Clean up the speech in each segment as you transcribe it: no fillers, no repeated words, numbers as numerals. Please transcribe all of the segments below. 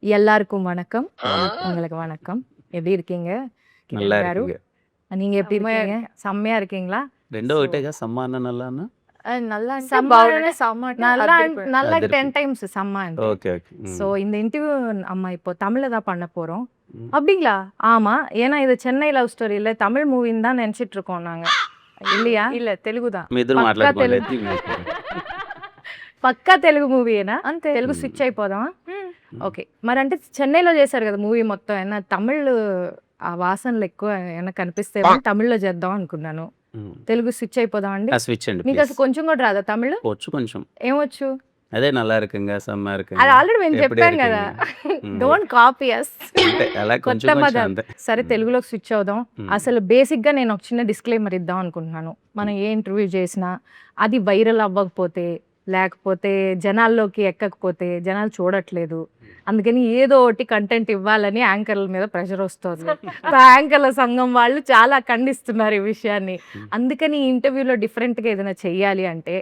எல்லாருக்கும் வணக்கம். வணக்கம். உங்களுக்கு வணக்கம். எப்படி இருக்கீங்க? நல்லா கிரண் காரு. இருக்குங்க. நீங்க எப்படி செம்மையா இருக்கீங்க? செம்மையா இருக்கீங்களா? రెండో సో ఒకటేగా సమ్మాన నల్లాన நல்லா అంటే సమ్మ బాగుండే సమ్మ అంటే நல்லா అదిరిపోయింది. நல்லா అదిరిపోయింది. 10 டைம்ஸ் செம்ம అంటే. ఓకే ఓకే ஸோ இந்த இன்டர்வியூ நம்ம இப்போ தமிழ்ல தான் பண்ண போறோம். ம். அப்படிங்களா? ஆமா. ஏன்னா இது சென்னை லவ் ஸ்டோரி இல்ல தமிழ் மூவின்னு தான் நினைச்சிட்டு இருக்கோம் நாங்க. இல்லையா? இல்ல తెలుగు தான். మీ ఇద్దరు పక్కా మాట్లాడుకోండి తెలుగు. అయితే మీకు. పక్కా తెలుగు మూవీయేనా? అంతే. తెలుగు స్విచ్ అయిపోదామా? హ్మ్. ఓకే. మరంటే చెన్నైలో చేశారు కదా మూవీ మొత్తం. ఏమన్నా తమిళ్ ఆ వాసనలు ఎక్కువ ఏమన్నా కనిపిస్తేమో తమిళ్లో చేద్దాం అనుకున్నాను. ఉమ్. తెలుగు స్విచ్ అయిపోదాం అండి. ఆ స్విచ్ అండి మీకు ప్లీజ్. అసలు కొంచెం కూడా రాదా తమిళ్? వచ్చు కొంచెం. ఏమొచ్చు? అదే నల్లా இருக்குங்க సమ్మా అది இருக்குங்க ఆల్రెడీ మేము ఎప్పుడు చెప్పాం కదా. இருக்குங்க. డోంట్ కాపీ అస్. అంతే అలా కొంచెం కొత్త కొంచెం పదాలు. అంతే. సరే ఉమ్. తెలుగులోకి స్విచ్ అవుదాం. ఉమ్. అసలు బేసిక్గా నేను ఒక చిన్న డిస్క్లైమర్ ఇద్దాం అనుకుంటున్నాను. మనం ఏ ఇంటర్వ్యూ చేసినా అది వైరల్ అవ్వకపోతే లేకపోతే జనాల్లోకి ఎక్కకపోతే జనాలు చూడట్లేదు. అందుకని ఏదో ఒకటి కంటెంట్ ఇవ్వాలని యాంకర్ల మీద ప్రెషర్ వస్తుంది. యాంకర్ల సంఘం వాళ్ళు చాలా ఖండిస్తున్నారు ఈ విషయాన్ని. అందుకని ఈ ఇంటర్వ్యూలో డిఫరెంట్గా ఏదైనా చెయ్యాలి అంటే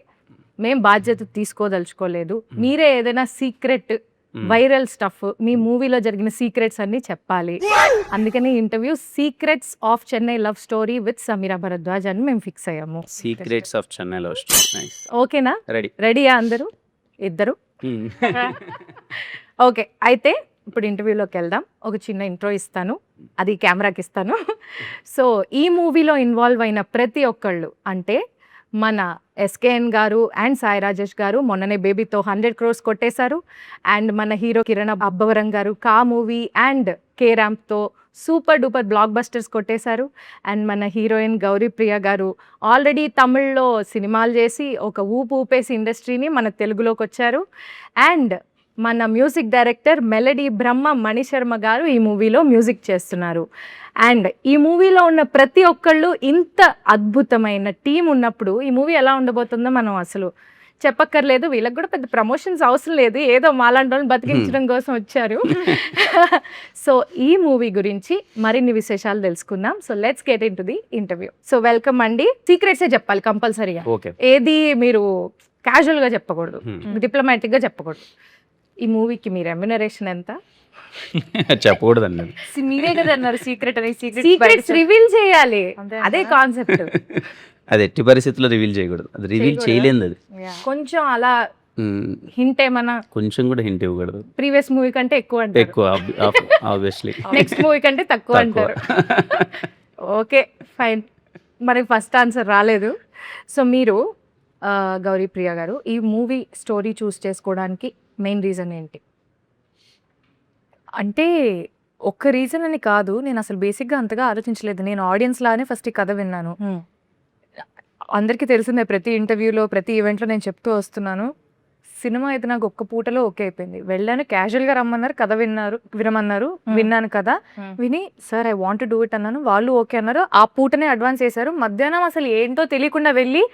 మేం బాధ్యత తీసుకోదలుచుకోలేదు. మీరే ఏదైనా సీక్రెట్ ఉమ్. వైరల్ స్టఫ్ మీ మూవీలో జరిగిన సీక్రెట్స్ అన్ని చెప్పాలి. అందుకని interview secrets of Chennai love story with Sameera Bharadwaj అని మేము ఫిక్స్ అయ్యాము. Secrets of Chennai love story. Nice. ఓకేనా? రెడీ. రెడీయా అందరూ? ఇద్దరు? ఓకే. అయితే ఇప్పుడు ఇంటర్వ్యూలోకి వెళ్దాం. ఒక చిన్న ఇంట్రో ఇస్తాను, అది కెమెరాకి ఇస్తాను. సో ఈ మూవీలో ఇన్వాల్వ్ అయిన ప్రతి ఒక్కళ్ళు అంటే మన ఎస్కేఎన్ గారు అండ్ సాయి రాజేష్ గారు మొన్ననే బేబీతో 100 crores కొట్టేశారు. అండ్ మన హీరో కిరణ్ అబ్బవరం గారు కా మూవీ అండ్ కే ర్యాంప్తో సూపర్ డూపర్ బ్లాక్ బస్టర్స్ కొట్టేశారు. అండ్ మన హీరోయిన్ గౌరీ ప్రియ గారు ఆల్రెడీ తమిళ్లో సినిమాలు చేసి ఒక ఊపు ఊపేసి ఇండస్ట్రీని మన తెలుగులోకి వచ్చారు. అండ్ మన music director melody Brahma Mani Sharma గారు ఈ మూవీలో మ్యూజిక్ చేస్తున్నారు. అండ్ ఈ మూవీలో ఉన్న ప్రతి ఒక్కళ్ళు ఇంత అద్భుతమైన టీం ఉన్నప్పుడు ఈ మూవీ ఎలా ఉండబోతుందో మనం అసలు చెప్పక్కర్లేదు. వీళ్ళకి కూడా పెద్ద ప్రమోషన్స్ అవసరం లేదు, ఏదో మాలాంటి వాళ్ళని బతికించడం కోసం వచ్చారు. సో ఈ మూవీ గురించి మరిన్ని విశేషాలు తెలుసుకుందాం. So let's get in to the interview. So welcome అండి. సీక్రెట్సే చెప్పాలి కంపల్సరీగా. ఓకే. ఏది మీరు క్యాజువల్గా చెప్పకూడదు, Hmm. డిప్లొమాటిక్గా చెప్పకూడదు. ఈ మూవీకి మీ రెమ్యునరేషన్ ఎంత? చెప్పకూడదండి అది. మీరే కదా అన్నారు సీక్రెట్ అని. సీక్రెట్స్ రివీల్ చేయాలి, అంతే అదే అంటారా? కాన్సెప్ట్. అది ఎట్టి పరిస్థితుల్లో రివీల్ చేయకూడదు. అది రివీల్ చేయకూడదా? చేయలేంది అది. కొంచెం అలా ఉమ్. హింట్ ఏమన్నా కొంచెం కూడా హింట్ ఇవ్వకూడదు. ప్రీవియస్ మూవీ కంటే ఎక్కువ అంటారు, ఎక్కువ ఆబ్వియస్లీ. నెక్స్ట్ మూవీ కంటే తక్కువ తక్కువ. అంటారు. Okay fine. మరి ఫస్ట్ ఆన్సర్ రాలేదు. సో మీరు గౌరీ ప్రియ గారు ఈ మూవీ స్టోరీ చూస్ చేసుకోవడానికి మెయిన్ రీజన్ ఏంటి? అంటే ఒక్క రీజన్ అని కాదు, నేను అసలు బేసిక్గా అంతగా ఆలోచించలేదు. నేను ఆడియన్స్ లానే ఫస్ట్ ఈ కథ విన్నాను. అందరికీ తెలిసిందే, ప్రతి ఇంటర్వ్యూలో ప్రతి ఈవెంట్లో నేను చెప్తూ వస్తున్నాను, సినిమా అయితే నాకు ఒక్క పూటలో ఓకే అయిపోయింది. వెళ్ళాను, క్యాజువల్గా రమ్మన్నారు, కథ వినమన్నారు, విన్నాను కదా, విని sir I want do it అన్నాను. వాళ్ళు ఓకే అన్నారు. ఆ పూటనే అడ్వాన్స్ చేశారు. మధ్యాహ్నం అసలు ఏంటో తెలియకుండా వెళ్ళి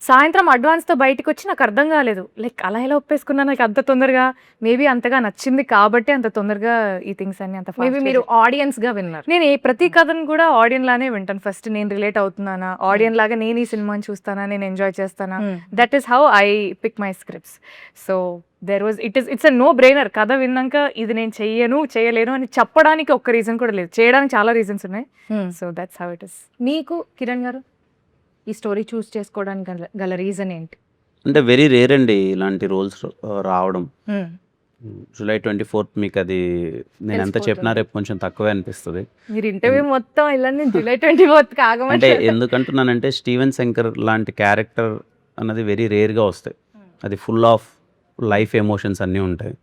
సాయంత్రం అడ్వాన్స్తో బయటకు వచ్చి నాకు అర్థం కాలేదు, లైక్ అలా ఎలా ఒప్పేసుకున్నా నాకు అంత తొందరగా. మేబీ అంతగా నచ్చింది కాబట్టి అంత తొందరగా ఈ థింగ్స్ అన్ని అంత మేబీ మీరు ఆడియన్స్గా విన్నారు. నేను ప్రతి కథను కూడా ఆడియన్ లానే వింటాను. ఫస్ట్ నేను రిలేట్ అవుతున్నానా, ఆడియన్ లాగా నేను ఈ సినిమాని చూస్తానా, నేను ఎంజాయ్ చేస్తానా, that is how I pick my scripts. So it's a no brainer. కథ విన్నాక ఇది నేను చేయలేను అని చెప్పడానికి ఒక్క రీజన్ కూడా లేదు, చేయడానికి చాలా రీజన్స్ ఉన్నాయి. So that's how it is. మీకు కిరణ్ గారు ఈ స్టోరీ చూస్ చేసుకోవడానికి గల రీజన్ ఏంటి? అంటే వెరీ రేర్ అండి ఇలాంటి రోల్స్ రావడం. జూలై 24th మీకు అది నేను ఎంత చెప్పినా రేపు కొంచెం తక్కువే అనిపిస్తుంది. మీరు ఇంటర్వ్యూ మొత్తం ఇలా జూలై 24th అంటే ఆగమంటే ఎందుకంటున్నానంటే స్టీవెన్ శంకర్ లాంటి క్యారెక్టర్ అన్నది వెరీ రేర్గా వస్తాయి. అది ఫుల్ ఆఫ్ లైఫ్ ఎమోషన్స్ అన్నీ ఉంటాయి.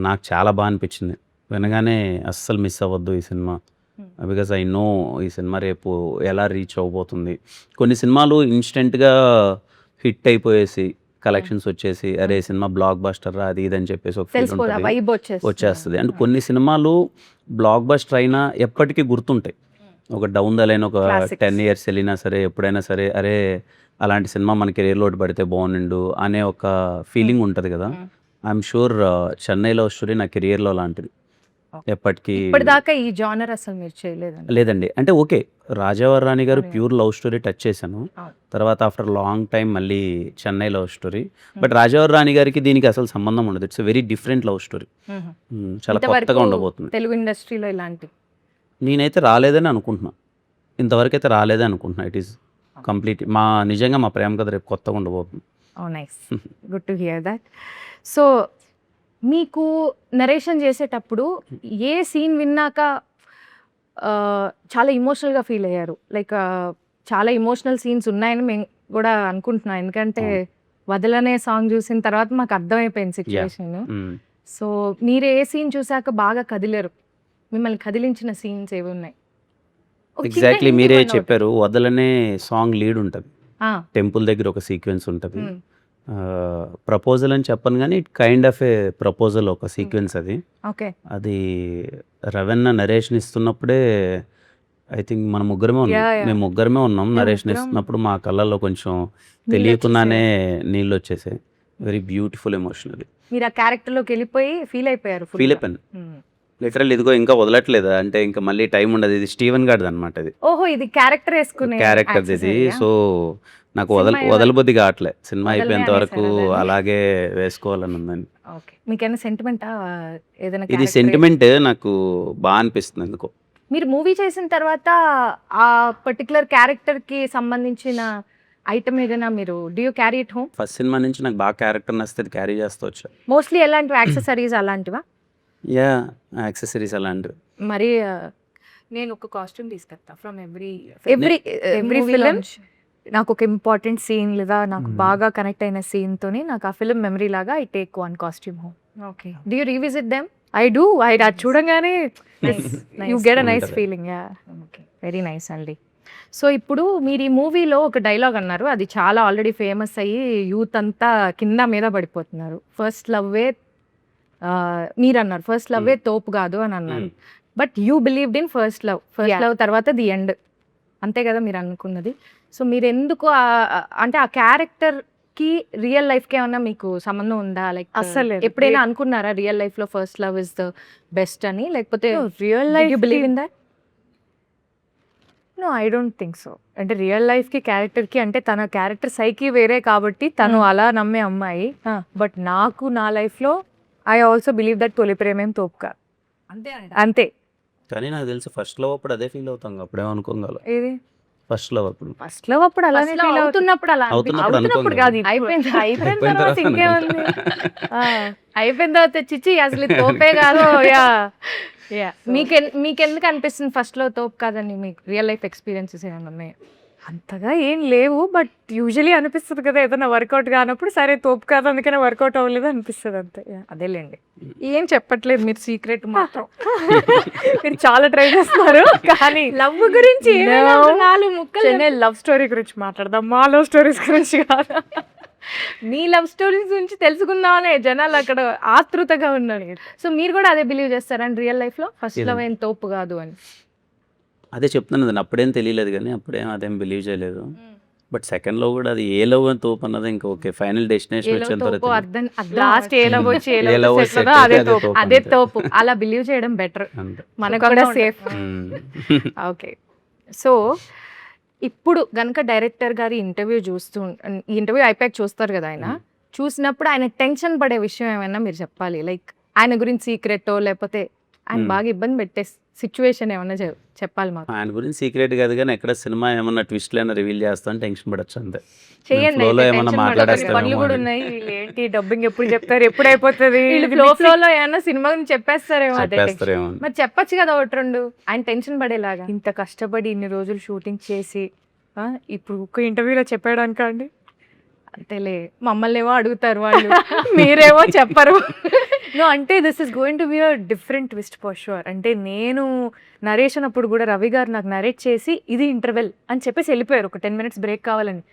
నాకు చాలా బాగా అనిపించింది వినగానే. అస్సలు మిస్ అవ్వద్దు ఈ సినిమా, బికాజ్ ఐ నో ఈ సినిమా రేపు ఎలా రీచ్ అవ్వబోతుంది. కొన్ని సినిమాలు ఇన్స్టెంట్గా హిట్ అయిపోయేసి కలెక్షన్స్ వచ్చేసి అరే సినిమా బ్లాక్ బస్టర్ అది ఇది అని చెప్పేసి ఒక ఫీల్ తెలిసిపోదా ఉంటుంది, వైబ్ వచ్చేస్తుంది. అండ్ కొన్ని సినిమాలు బ్లాక్ బస్టర్ అయినా ఎప్పటికీ గుర్తుంటాయి. ఒక డౌన్ ద లైన్ ఒక Classics. 10 years వెళ్ళినా సరే ఎప్పుడైనా సరే అరే అలాంటి సినిమా మనకి కెరీర్లోకి పడితే బాగుండు అనే ఒక ఫీలింగ్ ఉంటుంది కదా. ఐఎమ్ షూర్ చెన్నైలో స్టోరీ నా కెరియర్లో లాంటిది. ఎప్పటికీ ఇప్పటిదాకా ఈ జానర్ అసలు మీరు చేయలేదండి. లేదండి. అంటే ఓకే. 'రాజావారి రాణి' గారు అవును. ప్యూర్ లవ్ స్టోరీ టచ్ చేశాను. అవును. తర్వాత ఆఫ్టర్ లాంగ్ టైమ్ మళ్ళీ 'చెన్నై లవ్ స్టోరీ.' బట్ 'రాజావారి రాణి' గారికి దీనికి అసలు సంబంధం ఉండదు. It's a very different love story. చాలా ఇంతవరకు కొత్తగా ఉండబోతుంది. తెలుగు ఇండస్ట్రీలో ఇలాంటి నేనైతే రాలేదని అనుకుంటున్నా. ఇంతవరకైతే రాలేదని అనుకుంటున్నా. ఇట్ ఈస్ కంప్లీట్ నిజంగా మా ప్రేమ కథ రేపు కొత్తగా ఉండబోతుంది. Oh nice, good to hear that. So మీకు నరేషన్ చేసేటప్పుడు ఏ సీన్ విన్నాక చాలా ఇమోషనల్గా ఫీల్ అయ్యారు? లైక్ చాలా ఇమోషనల్ సీన్స్ ఉన్నాయని మేము కూడా అనుకుంటున్నాం, ఎందుకంటే వదలనే సాంగ్ చూసిన తర్వాత మాకు అర్థమైపోయింది సిచ్యువేషన్. మ్మ్. సో మీరు ఏ సీన్ చూసాక బాగా కదిలేరు? మిమ్మల్ని కదిలించిన సీన్స్ ఏవి ఉన్నాయి? ఒక చిన్న ఎగ్జాక్ట్లీ hint మీరే ఇవ్వండి ఒకటి. చెప్పారు. వదలనే సాంగ్ లీడ్ ఉంటుంది. ఆ, టెంపుల్ దగ్గర ఒక సీక్వెన్స్ ఉంటుంది. మ్, ప్రపోజల్ అని చెప్పను కానీ it kind of A proposal ఒక సీక్వెన్స్ అది. ఓకే. అది రవెన్న నరేషన్ ఇస్తున్నప్పుడే ఐ థింక్ మన ముగ్గురమే ఉన్నాం. Yeah, yeah. మేము ముగ్గురమే ఉన్నాం. మేము నరేషన్ ముగ్గురం. ఇస్తున్నప్పుడు మా కళ్ళల్లో కొంచెం తెలియకుండానే నీళ్ళు వచ్చేసాయి. వెరీ బ్యూటిఫుల్ ఎమోషన్ అది. మీరు ఆ క్యారెక్టర్లోకి వెళ్ళిపోయి ఫీల్ అయిపోయారు full ఫీల్ గా. అయిపోయాను. మ్. లిటరల్ ఇదిగో ఇంకా వదలట్లేదు అంటే ఇంకా మళ్ళీ టైం ఉండదు. ఇది స్టీవెన్ గార్డ్ అనమాట. ఇది ఓహో, ఇది క్యారెక్టర్ వేసుకునే క్యారెక్టర్ ఇది. accessory ఆ? సో నాకు సినిమా వదలబుద్ధి కావట్లే. సినిమా వదలనే అయిపోయేంత వరకు అనేసారా దాన్ని? అలాగే వేసుకోవాలని ఉందని. ఓకే. మీకేమైనా సెంటిమెంటా ఏదైనా ఇది character సెంటిమెంట్ నాకు బాగా అనిపిస్తుంది ఎందుకో. మీరు మూవీ చేసిన తర్వాత ఆ పర్టికులర్ క్యారెక్టర్ కి సంబంధించిన ఐటమ్ ఏదైనా మీరు do you carry it home? First cinema నుంచి నాకు బాగా క్యారెక్టర్ నచ్చితే క్యారీ చేస్తూ వచ్చా. మోస్ట్లీ ఎలాంటివి యాక్సెసరీస్ అలాంటివా? యా యాక్సెసరీస్ అలాంటివి. మరి నేను ఒక కాస్ట్యూమ్ తీసుకెళ్తా from every every every film. నాకు ఒక ఇంపార్టెంట్ సీన్ లేదా నాకు బాగా కనెక్ట్ అయిన సీన్ తోని నాకు ఆ ఫిలిం మెమరీ లాగా I take one costume home. Okay. Do you revisit them? I do. అది చూడంగానే యూ గెట్ అ నైస్ ఉంటది. Feeling. Yeah, okay, very nice అండి. సో ఇప్పుడు మీరు ఈ మూవీలో ఒక డైలాగ్ అన్నారు, అది చాలా ఆల్రెడీ ఫేమస్ అయ్యి యూత్ అంతా కింద మీద పడిపోతున్నారు. ఫస్ట్ లవ్వే మీరు అన్నారు ఫస్ట్ లవ్వే తోపు కాదు అని అన్నారు. But you believed in first love. First Yeah. Love తర్వాత ది ఎండ్, అంతే కదా మీరు అనుకున్నది? సో మీరు ఎందుకు అంటే ఆ క్యారెక్టర్ కి రియల్ లైఫ్ కి ఏమన్నా మీకు సంబంధం ఉందా? లైక్ అస్సలు లేదు. ఎప్పుడైనా అనుకున్నారా రియల్ లైఫ్ లో first love is the best అని? లేకపోతే real you life believe in that? No, I don't think so. అంటే రియల్ లైఫ్ కి క్యారెక్టర్ కి అంటే తన క్యారెక్టర్ సైకి వేరే కాబట్టి తను అలా నమ్మే అమ్మాయి. బట్ నాకు నా లైఫ్ లో ఐ ఆల్సో బిలీవ్ దట్ తొలి ప్రేమేం తోపుక అంతే. కానీ నాకు తెలిసి ఫస్ట్ లవ్ అప్పుడు అదే ఫీల్ అవుతాం. అప్పుడేమో అనుకోగల ఏది ఫస్ట్ లవ్ అప్పుడు. ఫస్ట్ లవ్ అప్పుడు అలానే First love feel అవుతున్నప్పుడు అలా అవుతున్నప్పుడు అవుతున్నప్పుడు అనుకోం కాదు, కదా. అయిపోయింది. అయిపోయిన అయిపోయిన తర్వాత తర్వాత ఇంకేముంది. అయిపోయిన తర్వాత చిచ్చి అసలు ఇది తోపే కాదు. యా, మీకెందుకు అనిపిస్తుంది ఫస్ట్ లో తోపు కాదని? మీకు రియల్ లైఫ్ ఎక్స్పీరియన్సెస్ ఏమైనా ఉన్నాయా? అంతగా ఏం లేవు. బట్ యూజువలీ అనిపిస్తుంది కదా ఏదైనా వర్కౌట్ కానప్పుడు, సరే తోపు కాదు అందుకనే వర్కౌట్ అవ్వలేదు అనిపిస్తుంది అంతే. Yeah. అదేలేండి. ఏం చెప్పట్లేదు మీరు సీక్రెట్ మాత్రం. మీరు చాలా ట్రై చేస్తున్నారు కానీ లవ్ గురించి ఏమైనా ఒక నాలుగు ముక్కలు చెన్నై లవ్ స్టోరీ గురించి మాట్లాడదాం, మా లవ్ స్టోరీస్ గురించి కాదు. మీ లవ్ స్టోరీస్ గురించి తెలుసుకుందామనే జనాలు అక్కడ ఆతృతగా ఉన్నారు. సో మీరు కూడా అదే బిలీవ్ చేస్తారండి రియల్ లైఫ్ లో ఫస్ట్ లవ్ ఏం తోపు కాదు అని? అదే చెప్తున్నాను కదా, అప్పుడేం తెలియలేదు కానీ అప్పుడేం అదేం బిలీవ్ చేయలేదు. బట్ సెకండ్ లో కూడా అది ఏ లవ్ అని తోపు అన్నది ఇంకా ఓకే. ఫైనల్ డెస్టినేషన్ ఏలో వచ్చేంత తోపు వరకు అర్థం లాస్ట్ ఏ లవ్ వచ్చి ఏ ఏ లవ్ love సెట్ set అదే అయితే తోపు. అదే అంతే. తోపు. అలా బిలీవ్ చేయడం బెటర్, అంతే. మనకు కూడా సేఫ్. మ్మ్. ఓకే. సో ఇప్పుడు గనక డైరెక్టర్ గారి ఇంటర్వ్యూ ఈ ఇంటర్వ్యూ అయిపోయాక చూస్తారు కదా ఆయన, చూసినప్పుడు ఆయన టెన్షన్ పడే విషయం ఏమైనా మీరు చెప్పాలి. లైక్ ఆయన గురించి సీక్రెటో లేకపోతే ఆయన బాగా ఇబ్బంది పెట్టే సిచ్యువేషన్ ఏమైనా చెప్పాలి మాకు. ఆయన గురించి సీక్రెట్ కాదు కానీ ఎక్కడ సినిమా ఏమన్నా ట్విస్ట్ అయినా రివీల్ చేస్తాను టెన్షన్ పడచ్చు అంతే. చేయండి Flow లో అయితే, ఏమన్నా tension పడకండి. మాట్లాడేస్తారేమో పనులు కూడా అని. ఉన్నాయి. వీళ్ళు ఏంటి డబ్బింగ్ ఎప్పుడు చెప్తారు, ఎప్పుడు అయిపోతుంది, ఫ్లో లో ఏమైనా సినిమా గురించి చెప్పేస్తారేమో. అదే tension. చెప్పేస్తారేమో అని. మరి చెప్పొచ్చు కదా ఒకటి రెండు, ఆయన టెన్షన్ పడేలాగా. ఇంత కష్టపడి ఇన్ని రోజులు షూటింగ్ చేసి ఇప్పుడు ఒక ఇంటర్వ్యూలో చెప్పాడానికా అండి? అంతేలే, మమ్మల్ని ఏమో అడుగుతారు వాళ్ళు, మీరేమో చెప్పరు. నో, అంటే this is going to be a different twist for sure. అంటే నేను నరేషన్ అప్పుడు కూడా రవి గారు నాకు నరేట్ చేసి ఇది ఇంటర్వెల్ అని చెప్పేసి వెళ్ళిపోయారు, ఒక 10 minutes బ్రేక్ కావాలని.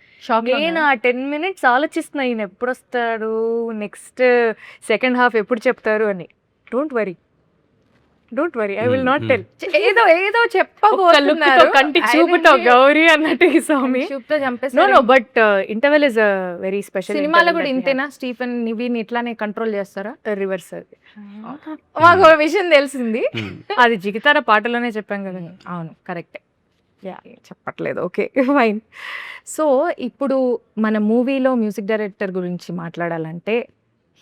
నేను ఆ 10 minutes ఆలోచిస్తున్నా ఈయన ఎప్పుడు వస్తాడు, నెక్స్ట్ సెకండ్ హాఫ్ ఎప్పుడు చెప్తారు అని. Don't worry, don't worry I will not tell. ఏదో ఏదో లుక్తో చెప్పబోతున్నారు కంటి చూపుతో గౌరీ అన్నట్టు ఈ స్వామి. చూపుతో నో చంపేస్తారు. No but interval is a very special. సినిమాలో కూడా ఇంతేనా? స్టీఫెన్ నివిన్ ఇట్లానే కంట్రోల్ చేస్తారా? రివర్స్ అది. మాకు ఒక విషయం తెలిసింది. అది జిగితార పాటలోనే చెప్పాం కదా. అవును, కరెక్టే. చెప్పట్లేదు. Okay, fine. సో ఇప్పుడు మన మూవీలో మ్యూజిక్ డైరెక్టర్ గురించి మాట్లాడాలంటే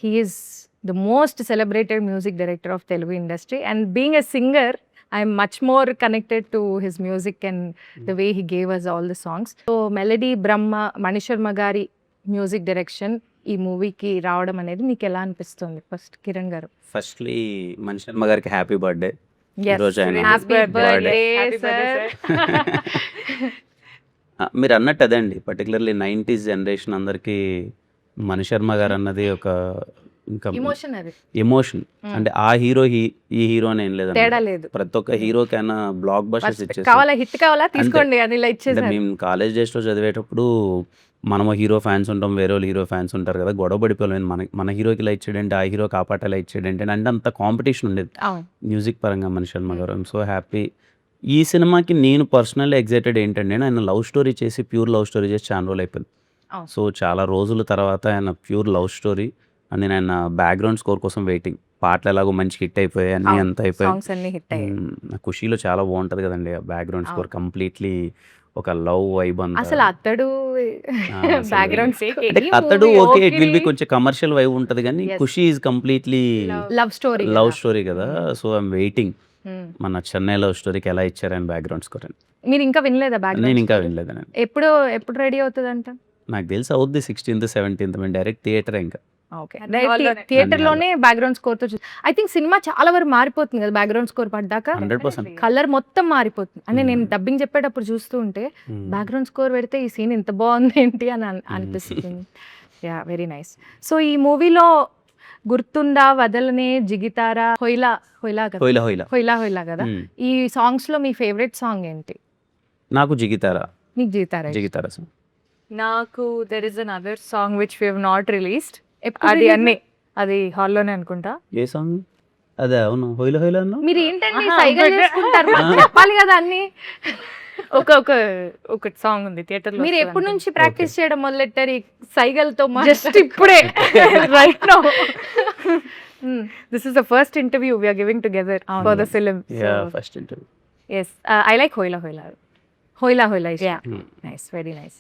he's the most celebrated music director of Telugu industry, and being a singer I'm much more connected to his music and the way he gave us all the songs. So melody Brahma Manisharma గారి music direction ఈ మూవీకి రావడం అనేది మీకు ఎలా అనిపిస్తుంది? First Kiran గారు. Firstly Mani Sharma గారికి హ్యాపీ బర్త్డే. Yes. ఈరోజు ఆయన Happy birthday, sir. మీరు అన్నట్టు అదే అండి, పర్టికులర్లీ 90s జనరేషన్ అందరికీ మణిశర్మ గారు అన్నది ఒక ఇంకా ఎమోషన్ అది, ఎమోషన్. అంటే ఆ హీరో ఈ హీరో అని ఏం తేడా లేదండి, లేదు. ప్రతి ఒక్క హీరోకైనా బ్లాక్ బస్టర్స్ ఇచ్చేసి. కావాలా హిట్ కావాలా తీసుకోండి అని ఇలా అంటే ఇచ్చేసారు. మేము కాలేజ్ డేస్లో చదివేటప్పుడు మనము హీరో ఫ్యాన్స్ ఉంటాం, వేరే వాళ్ళు హీరో ఫ్యాన్స్ ఉంటారు కదా, గొడవ పడిపోలేము. మన హీరోకి ఇలా ఇచ్చాడంటే ఆ హీరోకి ఆ పాట ఇలా ఇచ్చాడంటే అంటే అంత కాంపిటీషన్ ఉండేది అవును. మ్యూజిక్ పరంగా మణిశర్మ గారు. I'm so happy. ఈ సినిమాకి నేను పర్సనల్లీ ఎగ్జైటెడ్ ఏంటంటే, ఆయన లవ్ స్టోరీ చేసి ప్యూర్ లవ్ స్టోరీ చేసి చాలా రోజులు అయిపోయింది. అవును. సో చాలా రోజుల తర్వాత ఆయన ప్యూర్ లవ్ స్టోరీ అండ్ నేను ఆయన బ్యాక్గ్రౌండ్ స్కోర్ కోసం వెయిటింగ్. పాటలు ఎలాగో మంచి హిట్ అయిపోయాయి, అన్నీ అవును. అంత అయిపోయాయి. సాంగ్స్ అన్ని హిట్ అయ్యాయి. ఖుషీలో చాలా బాగుంటది కదండి ఆ బ్యాక్గ్రౌండ్ స్కోర్, కంప్లీట్లీ ఒక లవ్ వైబ్ అంతా. అసలు అతడు అసలు బ్యాక్గ్రౌండ్ అంటే అతడు ఓకే, ఇట్ విల్ బి కొంచెం కమర్షియల్ వైబ్ ఉంటది కానీ Yes. Kushi is completely love story. Love story కదా. సో ఐఎమ్ వెయిటింగ్ మన చెన్నై లవ్ స్టోరీకి ఎలా ఇచ్చారని బ్యాక్గ్రౌండ్ స్కోర్ అని. మీరు ఇంకా వినలేదా నేను బ్యాక్గ్రౌండ్? ఇంకా వినలేదండి. ఎప్పుడు రెడీ అవుతుందంట? నాకు తెలిసి అవుద్ది 16th 17th మేము డైరెక్ట్ థియేటర్ ఇంకా. ఓకే, అన్ని హాల్లోనే. థియేటర్ లోనే బ్యాక్గ్రౌండ్ స్కోర్ తో ఐ థింక్ సినిమా చాలా వరకు మారిపోతుంది కదా బ్యాక్గ్రౌండ్ స్కోర్ పడ్డాక. 100%. కలర్ మొత్తం మారిపోతుంది. అంటే నేను డబ్బింగ్ చెప్పేటప్పుడు చూస్తూ ఉంటే బ్యాక్గ్రౌండ్ స్కోర్ పెడితే ఈ సీన్ ఇంత బాగుంది ఏంటి అని అనిపిస్తుంది. Yeah, very nice. సో ఈ మూవీలో గుర్తుందా, వదలనే, జిగితారా, హొయిలా హొయిలా కదా, హోయిలా హోయిలా. హొయిలా హొయిలా కదా, ఈ సాంగ్స్ లో మీ ఫేవరెట్ సాంగ్ ఏంటి? నాకు జిగితారా. నీకు జిగితారా? జిగితారా సాంగ్. నాకు there is an other song which we have not released. ఎప్పుడు అది release? అన్ని అది హాల్లోనే అనుకుంటా. ఏ సాంగ్ అదే? అవును, హోయిలా హోయిలా అన్నా. మీరు ఏంటండి ఆహా, సైగలు ఒకటి. చేసుకుంటారు? మాకు చెప్పాలి కదా అన్ని. ఒక సాంగ్ ఉంది థియేటర్ లో. మీరు ఎప్పటి నుంచి ప్రాక్టీస్ చేయడం మొదలెట్టారు ఈ సైగలతో? జస్ట్ ఇప్పుడే right now. This is the first interview we are giving together for the film. Yeah, first interview. yes I like హోయిలా హోయిలా. హోయిలా హోయిలా ఇష్టం. Yeah. Nice, very nice.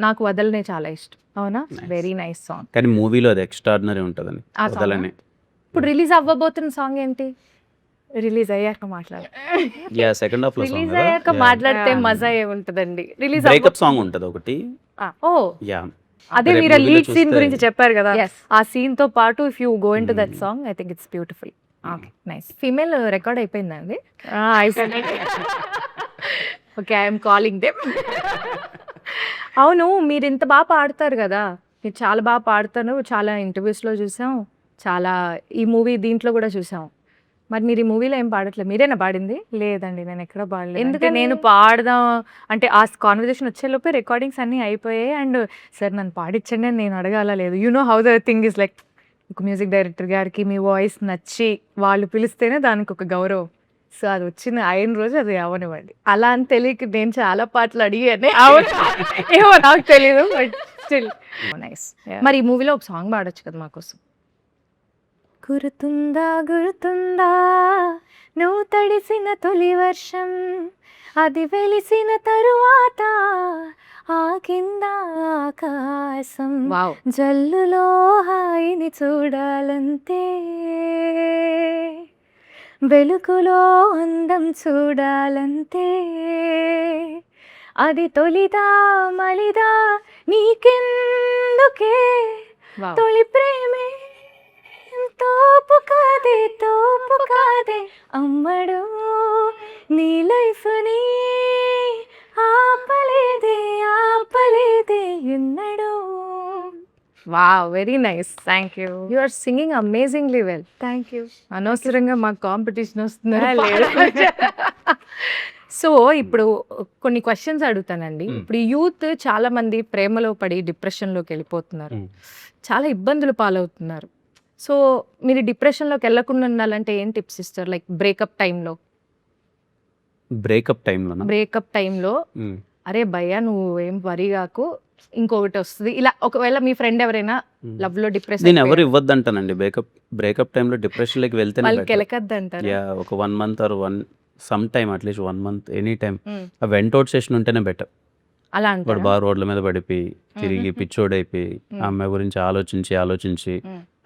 నాకు వదలనే చాలా ఇష్టం. అవునా? Very nice song. కానీ మూవీలో అది ఎక్స్ట్రాడినరీ ఉంటుందని ఆ song వదలనే. ఇప్పుడు రిలీజ్ అవ్వబోతున్న సాంగ్ ఏంటి? రిలీజ్ అయ్యాక మాట్లాడు. యా, సెకండ్ హాఫ్ లో సాంగ్ రిలీజ్ అయ్యాక మాట్లాడితే Yeah. మజా ఏముంటదండి. రిలీజ్ బ్రేకప్ సాంగ్ ఉంటది ఒకటి. ఓ యా, అదే రేపు మీరు movie లో లీడ్ సీన్ చూస్తే- గురించి చెప్పారు కదా, Yes. ఆ సీన్ తో పాటు if you go into that song I think it's beautiful. Okay, nice. Female record అయిపోయిందండి. Okay, I'm calling them. అవును, మీరు ఇంత బాగా పాడతారు కదా, మీరు చాలా బాగా పాడతారు. చాలా ఇంటర్వ్యూస్లో చూసాం, చాలా ఈ మూవీ దీంట్లో కూడా చూసాం. మరి మీరు ఈ మూవీలో ఏం పాడట్లేదు, మీరేనా పాడింది? లేదండి, నేను ఎక్కడ పాడలేదు. ఎందుకని? ఎందుకంటే నేను పాడదాం అంటే ఆ కాన్వర్జేషన్ వచ్చేలోపే రికార్డింగ్స్ అన్నీ అయిపోయాయి. అండ్ సార్ నన్ను పాడించండి అని నేను అడగాల లేదు. You know how the thing is like, ఒక మ్యూజిక్ డైరెక్టర్ గారికి మీ వాయిస్ నచ్చి వాళ్ళు పిలిస్తేనే దానికి ఒక గౌరవం. సో అది వచ్చిన అయిన రోజు అది అవనివ్వండి. అలా అని తెలియక నేను చాలా పాటలు అడిగానే. ఏమో నాకు తెలియదు, బట్ స్టిల్ నైస్. Yeah. మరి ఈ మూవీలో ఒక సాంగ్ పాడొచ్చు కదా మాకోసం. గుర్తుందా గుర్తుందా నువ్వు తడిసిన తొలి వర్షం, అది వెలిసిన తరువాత ఆ కింద ఆకాశం, వావ్, జల్లులో హాయిని చూడాలంతే, వెలుగులో అందం చూడాలంతే, అది తొలిదా మలిదా నీకెందుకే, వావ్. తొలి ప్రేమే తోపు కాదే అమ్మడు, నీ లైఫ్ ని ఆపలేదే ఎన్నడు. Wow, very nice. Thank you. You are singing amazingly well. Thank you. అనవసరంగా మాకు కాంపిటీషన్ వస్తుంది. లేదు. సో ఇప్పుడు కొన్ని క్వశ్చన్స్ అడుగుతానండి. ఇప్పుడు యూత్ చాలా మంది ప్రేమలో పడి డిప్రెషన్లోకి వెళ్ళిపోతున్నారు, చాలా ఇబ్బందులు పాలవుతున్నారు. సో మీరు డిప్రెషన్లోకి వెళ్ళకుండా ఉండాలంటే ఏం టిప్స్ ఇస్తారు? లైక్ బ్రేకప్ టైంలో బ్రేకప్ టైంలోనా? అరే భయ్యా నువ్వు ఏం వరి కాకు, ఇంకొకటి వస్తుంది ఇలా. ఒకవేళ మీ ఫ్రెండ్ ఎవరైనా లవ్ లో డిప్రెషన్ నేను ఎవరు ఇవ్వద్దంటానండి. బ్రేకప్ టైంలో డిప్రెషన్లోకి వెళ్తేనే వాళ్ళకి better. వెళ్ళకద్దంటారు. యా, ఒక 1 month or some time, at least 1 month, any time ఆ వెంటౌట్ సెషన్ ఉంటేనే బెటర్. అలా వాడు అంటారా? బాగా రోడ్ల మీద పడిపోయి తిరిగి పిచ్చోడైపోయి ఆ అమ్మాయి గురించి ఆలోచించి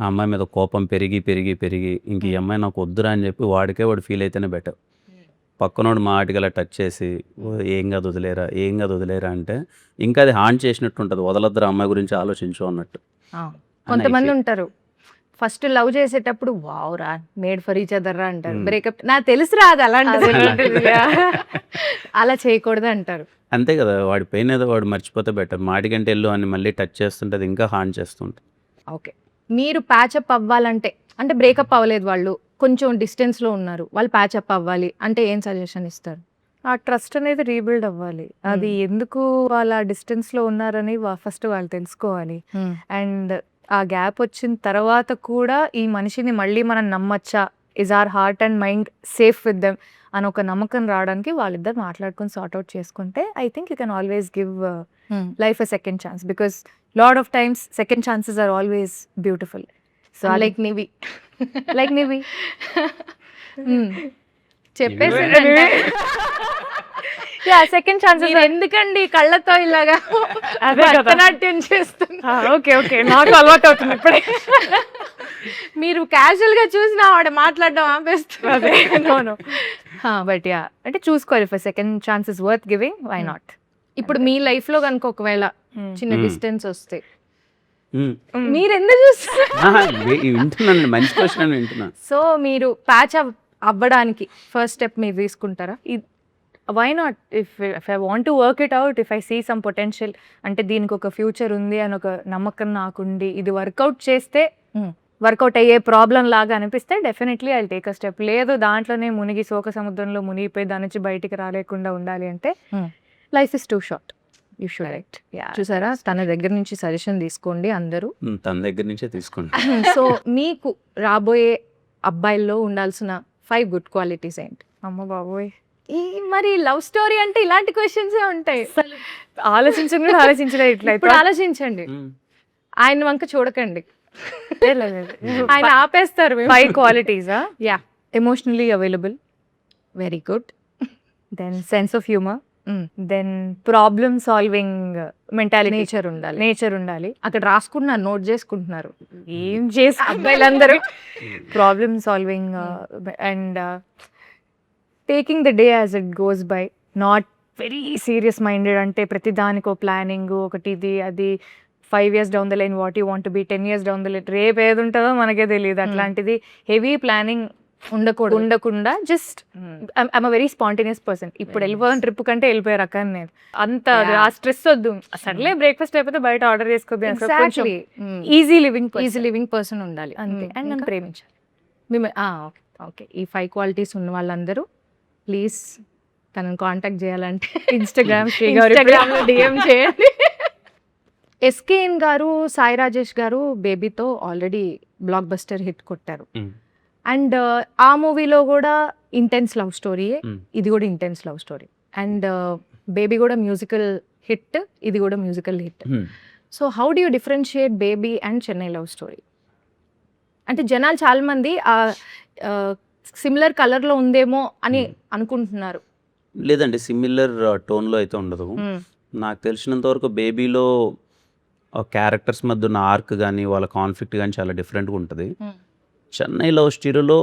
ఆ అమ్మాయి మీద కోపం పెరిగి ఇంక ఈ అమ్మాయి నాకు వద్దురా అని చెప్పి వాడు ఫీల్ అయితేనే బెటర్. పక్కనోడు మాటికి అలా టచ్ చేసి "ఓ, ఏం కాదు వదిలేరా అంటే ఇంకా అది హాన్ చేసినట్టు ఉంటుంది. వదలొద్దురా అమ్మాయి గురించి ఆలోచించు అన్నట్టు. ఆ, కొంతమంది ఉంటారు ఫస్ట్ లవ్ చేసేటప్పుడు వావురా మేడ్ ఫర్ ఈచ్ అదర్ రా అంటారు. బ్రేకప్ నాకు తెలుసురా అది అలాంటిది అలా చేయకూడదు అంటారు. అంతే కదా, వాడి పెయిన్ ఏదో వాడు మర్చిపోతే బెటర్. మాటికంటే వెళ్ళు అని మళ్ళీ టచ్ చేస్తుంటే అది ఇంకా హాన్ చేస్తుంటుంది. ఓకే, మీరు ప్యాచప్ అవ్వాలంటే, అంటే బ్రేకప్ అవ్వలేదు, వాళ్ళు కొంచెం డిస్టెన్స్లో ఉన్నారు, వాళ్ళు ప్యాచప్ అవ్వాలి అంటే ఏం సజెషన్ ఇస్తారు? ఆ ట్రస్ట్ అనేది రీబిల్డ్ అవ్వాలి. అది ఎందుకు వాళ్ళ డిస్టెన్స్లో ఉన్నారని ఫస్ట్ వాళ్ళు తెలుసుకోవాలి. అండ్ ఆ గ్యాప్ వచ్చిన తర్వాత కూడా ఈ మనిషిని మళ్ళీ మనం నమ్మచ్చా, is our heart and mind safe with them అని ఒక నమ్మకం రావడానికి వాళ్ళిద్దరు మాట్లాడుకొని సార్ట్అవుట్ చేసుకుంటే I think you can always give life a second chance, because lot of times second chances are always beautiful. So like Nivi like Nivi చెప్పేసి yeah second chances ఎందుకండి కళ్ళతో ఇలాగా అదే కదా. భరతనాట్యం చేస్తున్నా? ఓకే నాకు అలవాటు అవుతుంది ఇప్పుడే. మీరు క్యాజువల్ గా చూసిన ఆవిడ మాట్లాడడం ఆపేస్తున్నారు. బట్ యా అంటే చూసుకోవాలి, for second chance is worth giving, why not. ఇప్పుడు మీ లైఫ్ లో కనుక ఒకవేళ చిన్న Hmm. డిస్టెన్స్ వస్తే మ్మ్. మీరు ఎందుకు చూస్తారు? వింటున్నాను, మంచి క్వశ్చన్ వింటున్నా. సో మీరు ప్యాచ్ అవ్వడానికి ఫస్ట్ స్టెప్ మీరు తీసుకుంటారా? Why not? If I want to work it out, if I see some potential, అంటే దీనికి ఒక ఫ్యూచర్ ఉంది అని ఒక నమ్మకం నాకుండి ఇది వర్కౌట్ చేస్తే వర్కౌట్ అయ్యే ప్రాబ్లం లాగా అనిపిస్తే definitely I take a step. లేదు దాంట్లోనే మునిగి శోక సముద్రంలో మునిగిపోయి దాని నుంచి బయటికి రాలేకుండా ఉండాలి అంటే life is two short, you should write. చూసారా, తన దగ్గర నుంచి సజెషన్ తీసుకోండి అందరూ. తన దగ్గర నుంచే తీసుకోండి. సో మీకు రాబోయే అబ్బాయిల్లో ఉండాల్సిన 5 గుడ్ క్వాలిటీస్ ఏంటి? అమ్మ బాబోయ్, ఈ మరి లవ్ స్టోరీ అంటే ఇలాంటి క్వశ్చన్స్ ఉంటాయి. ఆలోచించలేదు ఇట్లా. ఇప్పుడు ఆలోచించండి, ఆయన వంక చూడకండి, ఆయన ఆపేస్తారు. 5 క్వాలిటీసా? Yeah, emotionally available, very good. Then sense of humour, then problem solving mentality, nature ఉండాలి. అక్కడ రాసుకుంటున్నారు, నోట్ చేసుకుంటున్నారు. ఏం చేసి అబ్బాయిలందరూ problem solving and taking the day as it goes by, not very serious minded. అంటే ప్రతి దానికో ప్లానింగ్ ఒకటి, ఇది అది 5 years down the line what you want be, 10 years down the line రేపు ఏది ఉంటుందో మనకే తెలియదు. అట్లాంటిది హెవీ ప్లానింగ్ ఉండకుండా just I'm a very spontaneous person. ఇప్పుడు వెళ్ళిపోదాం ట్రిప్ కంటే వెళ్ళిపోయే రకాన్ని నేను. అంత ఆ స్ట్రెస్ వద్దు, సర్లే బ్రేక్ఫాస్ట్ అయిపోతే బయట ఆర్డర్ చేసుకోబి, ఈజీ లివింగ్ పర్సన్ ఉండాలి అంతే. అండ్ నన్ను ప్రేమించాలి. ఓకే, ఈ 5 క్వాలిటీస్ ఉన్న వాళ్ళందరూ ప్లీజ్ తనని కాంటాక్ట్ చేయాలంటే ఇన్స్టాగ్రామ్ ఇన్స్టాగ్రామ్లో డిఎం చేయండి. ఎస్కేఎన్ గారు, సాయి రాజేష్ గారు బేబీతో ఆల్రెడీ బ్లాక్ బస్టర్ హిట్ కొట్టారు. అండ్ ఆ మూవీలో కూడా ఇంటెన్స్ లవ్ స్టోరీ, ఇది కూడా intense love story. And baby కూడా మ్యూజికల్ హిట్, ఇది కూడా musical hit. So how do you differentiate baby and Chennai love story? అంటే జనాలు చాలా మంది సిమిలర్ కలర్లో ఉందేమో అని అనుకుంటున్నారు. లేదండి, సిమిలర్ టోన్లో అయితే ఉండదు. నాకు తెలిసినంత వరకు బేబీలో క్యారెక్టర్స్ మధ్య ఉన్న ఆర్క్ కానీ వాళ్ళ కాన్ఫ్లిక్ట్ కానీ చాలా డిఫరెంట్గా ఉంటుంది. చెన్నై లవ్ స్టోరీలో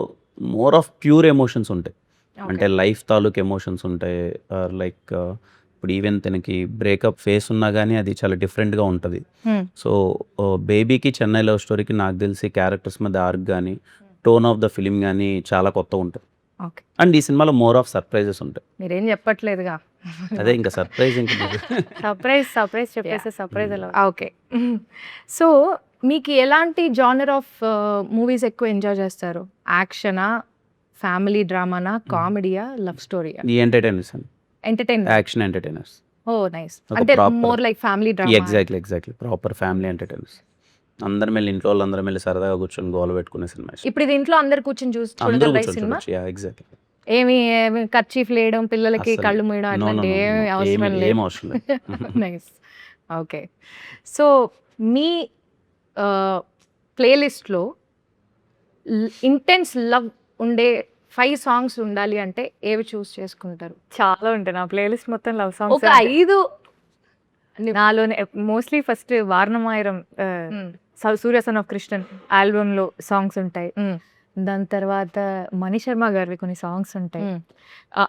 మోర్ ఆఫ్ ప్యూర్ ఎమోషన్స్ ఉంటాయి. అంటే లైఫ్ తాలూకు ఎమోషన్స్ ఉంటాయి. లైక్ ఇప్పుడు ఈవెన్ తనకి బ్రేకప్ ఫేస్ ఉన్నా కానీ అది చాలా డిఫరెంట్గా ఉంటుంది. సో బేబీకి చెన్నై లవ్ స్టోరీకి నాకు తెలిసి క్యారెక్టర్స్ మధ్య ఆర్క్ కానీ టోన్ ఆఫ్ ద ఫిలిం కానీ చాలా కొత్త ఉంటుంది. అండ్ ఈ సినిమాలో మోర్ ఆఫ్ సర్ప్రైజెస్ ఉంటాయి. మీరేం చెప్పట్లేదుగా, అదే ఇంకా సర్ప్రైజ్. ఇంకా సర్ప్రైజ్ చెప్పేసి సర్ప్రైజ్ అలా. ఓకే, సో మీకు ఎలాంటి జానర్ ఆఫ్ మూవీస్ ఎక్కువ ఎంజాయ్ చేస్తారు? యాక్షనా, ఫ్యామిలీ డ్రామానా, కామెడీయా, లవ్ స్టోరీయా? ఈ ఎంటర్టైనర్స్ అండి, ఎంటర్టైన్మెంట్, యాక్షన్ ఎంటర్టైనర్స్. ఓ నైస్. అంటే more like family drama. Exactly proper family entertainers. అందరం వెళ్ళి ఇంట్లో వాళ్ళందరం వెళ్ళి సరదాగా కూర్చొని గోల పెట్టుకునే సినిమా ఇష్టం. ఇప్పుడు ఇది ఇంట్లో అందరు కూర్చొని అందరూ చూడగలరా ఈ కూర్చొని సినిమా? చూడొచ్చు. ఎగ్జాక్ట్లీ. ఏమి కర్చీఫ్ లేయడం, పిల్లలకి అసలు కళ్ళు మూయడం అట్లాంటి ఏమి అవసరం ఏం లేదు. అవసరం లేదు. నైస్. ఓకే. సో మీ ప్లేలిస్ట్లో ఇంటెన్స్ లవ్ ఉండే 5 సాంగ్స్ ఉండాలి అంటే ఏవి చూస్ చేసుకుంటారు? చాలా ఉంటాయి నా ప్లేలిస్ట్ మొత్తం లవ్ సాంగ్స్. ఒక 5 నాలోనే mostly first Vaaranam Aayiram Surya son of Krishnan album లో సాంగ్స్ ఉంటాయి. దాని తర్వాత మణి శర్మ గారివి కొన్ని సాంగ్స్ ఉంటాయి.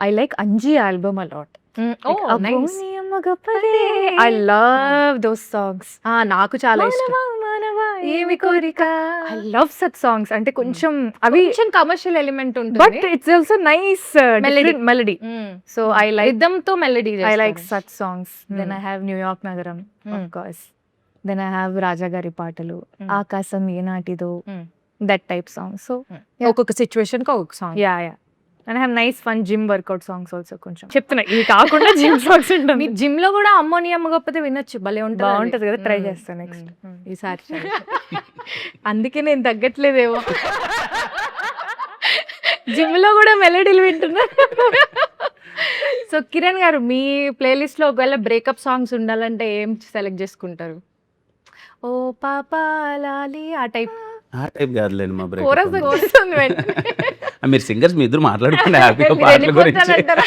I like Anji album a lot. I love those songs. నాకు చాలా ఇష్టం. ఏమి కోరిక, ఐ లవ్ సచ్ సాంగ్స్. అంటే కొంచెం అవి కొంచెం కమర్షియల్ ఎలిమెంట్ బట్ ఉంటుంది. It's also nice melody. So I like rhythm తో melody. I like such songs. Then I have New York Nagaram, of course. Then I have Raja Gari Paatalu, Akasam Yenatido, that type songs. So ఒక్కొక్క situation కి ఒక్కొక్క song. yeah. And I have nice fun gym workout songs also. కొంచెం చెప్తున్నా ఇవి కాకుండా gym songs మీ ఉంటుంది. Gym లో కూడా అమ్మోనియా గొప్పతే వినొచ్చు, భలే ఉంటుంది. బాగుంటది కదా, ట్రై చేస్తాను నెక్స్ట్. ఈసారి try. అందుకే నేను తగ్గట్లేదేమో. జిమ్ లో కూడా మెలడీలు వింటున్నా. సో కిరణ్ గారు, మీ ప్లేలిస్ట్ లో ఒకవేళ బ్రేకప్ సాంగ్స్ ఉండాలంటే ఏం సెలెక్ట్ చేసుకుంటారు? ఓ పాపా లాలి ఆ టైప్. ఆ టైప్ కాదులేండి మా బ్రేక్. కోరస్ వస్తుంది వెంటనే. మీరు సింగర్స్ మీ ఇద్దరు మాట్లాడుకోండి హ్యాపీగా పాటల గురించి. వెళ్ళిపోతానంటారా?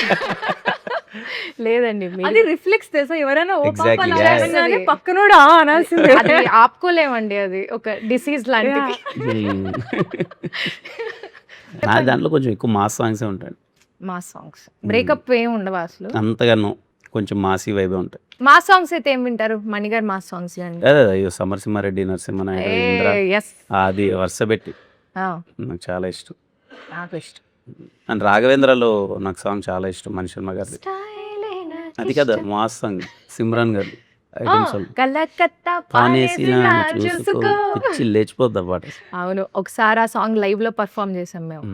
లేదండి, అది రిఫ్లెక్స్ తెలుసా, ఎవరైనా ఓ పాప Exactly, లాగా yeah. అనగానే పక్కనోడు ఆ అనాల్సిందే. అది ఆపుకోలేమండి, అది ఒక డిసీజ్ లాంటిది. నా దాంట్లో కొంచెం ఎక్కువ మాస్ సాంగ్సే ఉంటాయి. మా సాంగ్స్ బ్రేకప్ ఏం ఉండవు అసలు. అంతగానో కొంచెం మాసీ వైబే ఉంటాయి. మా సాంగ్స్ అయితే ఏం వింటారు? మణిగారు మా సాంగ్స్ అండి. అదే అయ్యో సమరసింహారెడ్డి, నరసింహనాయుడు, ఇంద్ర, ఎస్, అది వరుస పెట్టి నాకు చాలా ఇష్టం. నాకు ఇష్టం. అండ్ రాఘవేంద్రలో నాకు సాంగ్ చాలా ఇష్టం, మణి శర్మ గారిది. అది కదా మాస్ సాంగ్, సిమ్రాన్ గారి ఐటమ్ సాంగ్. కలకత్తా పానేసి పానేసి చూసుకో, పిచ్చి లేచిపోద్ది ఆ పాట. అవును, ఒకసారి ఆ సాంగ్ లైవ్ లో పర్ఫామ్ చేసాం మేము.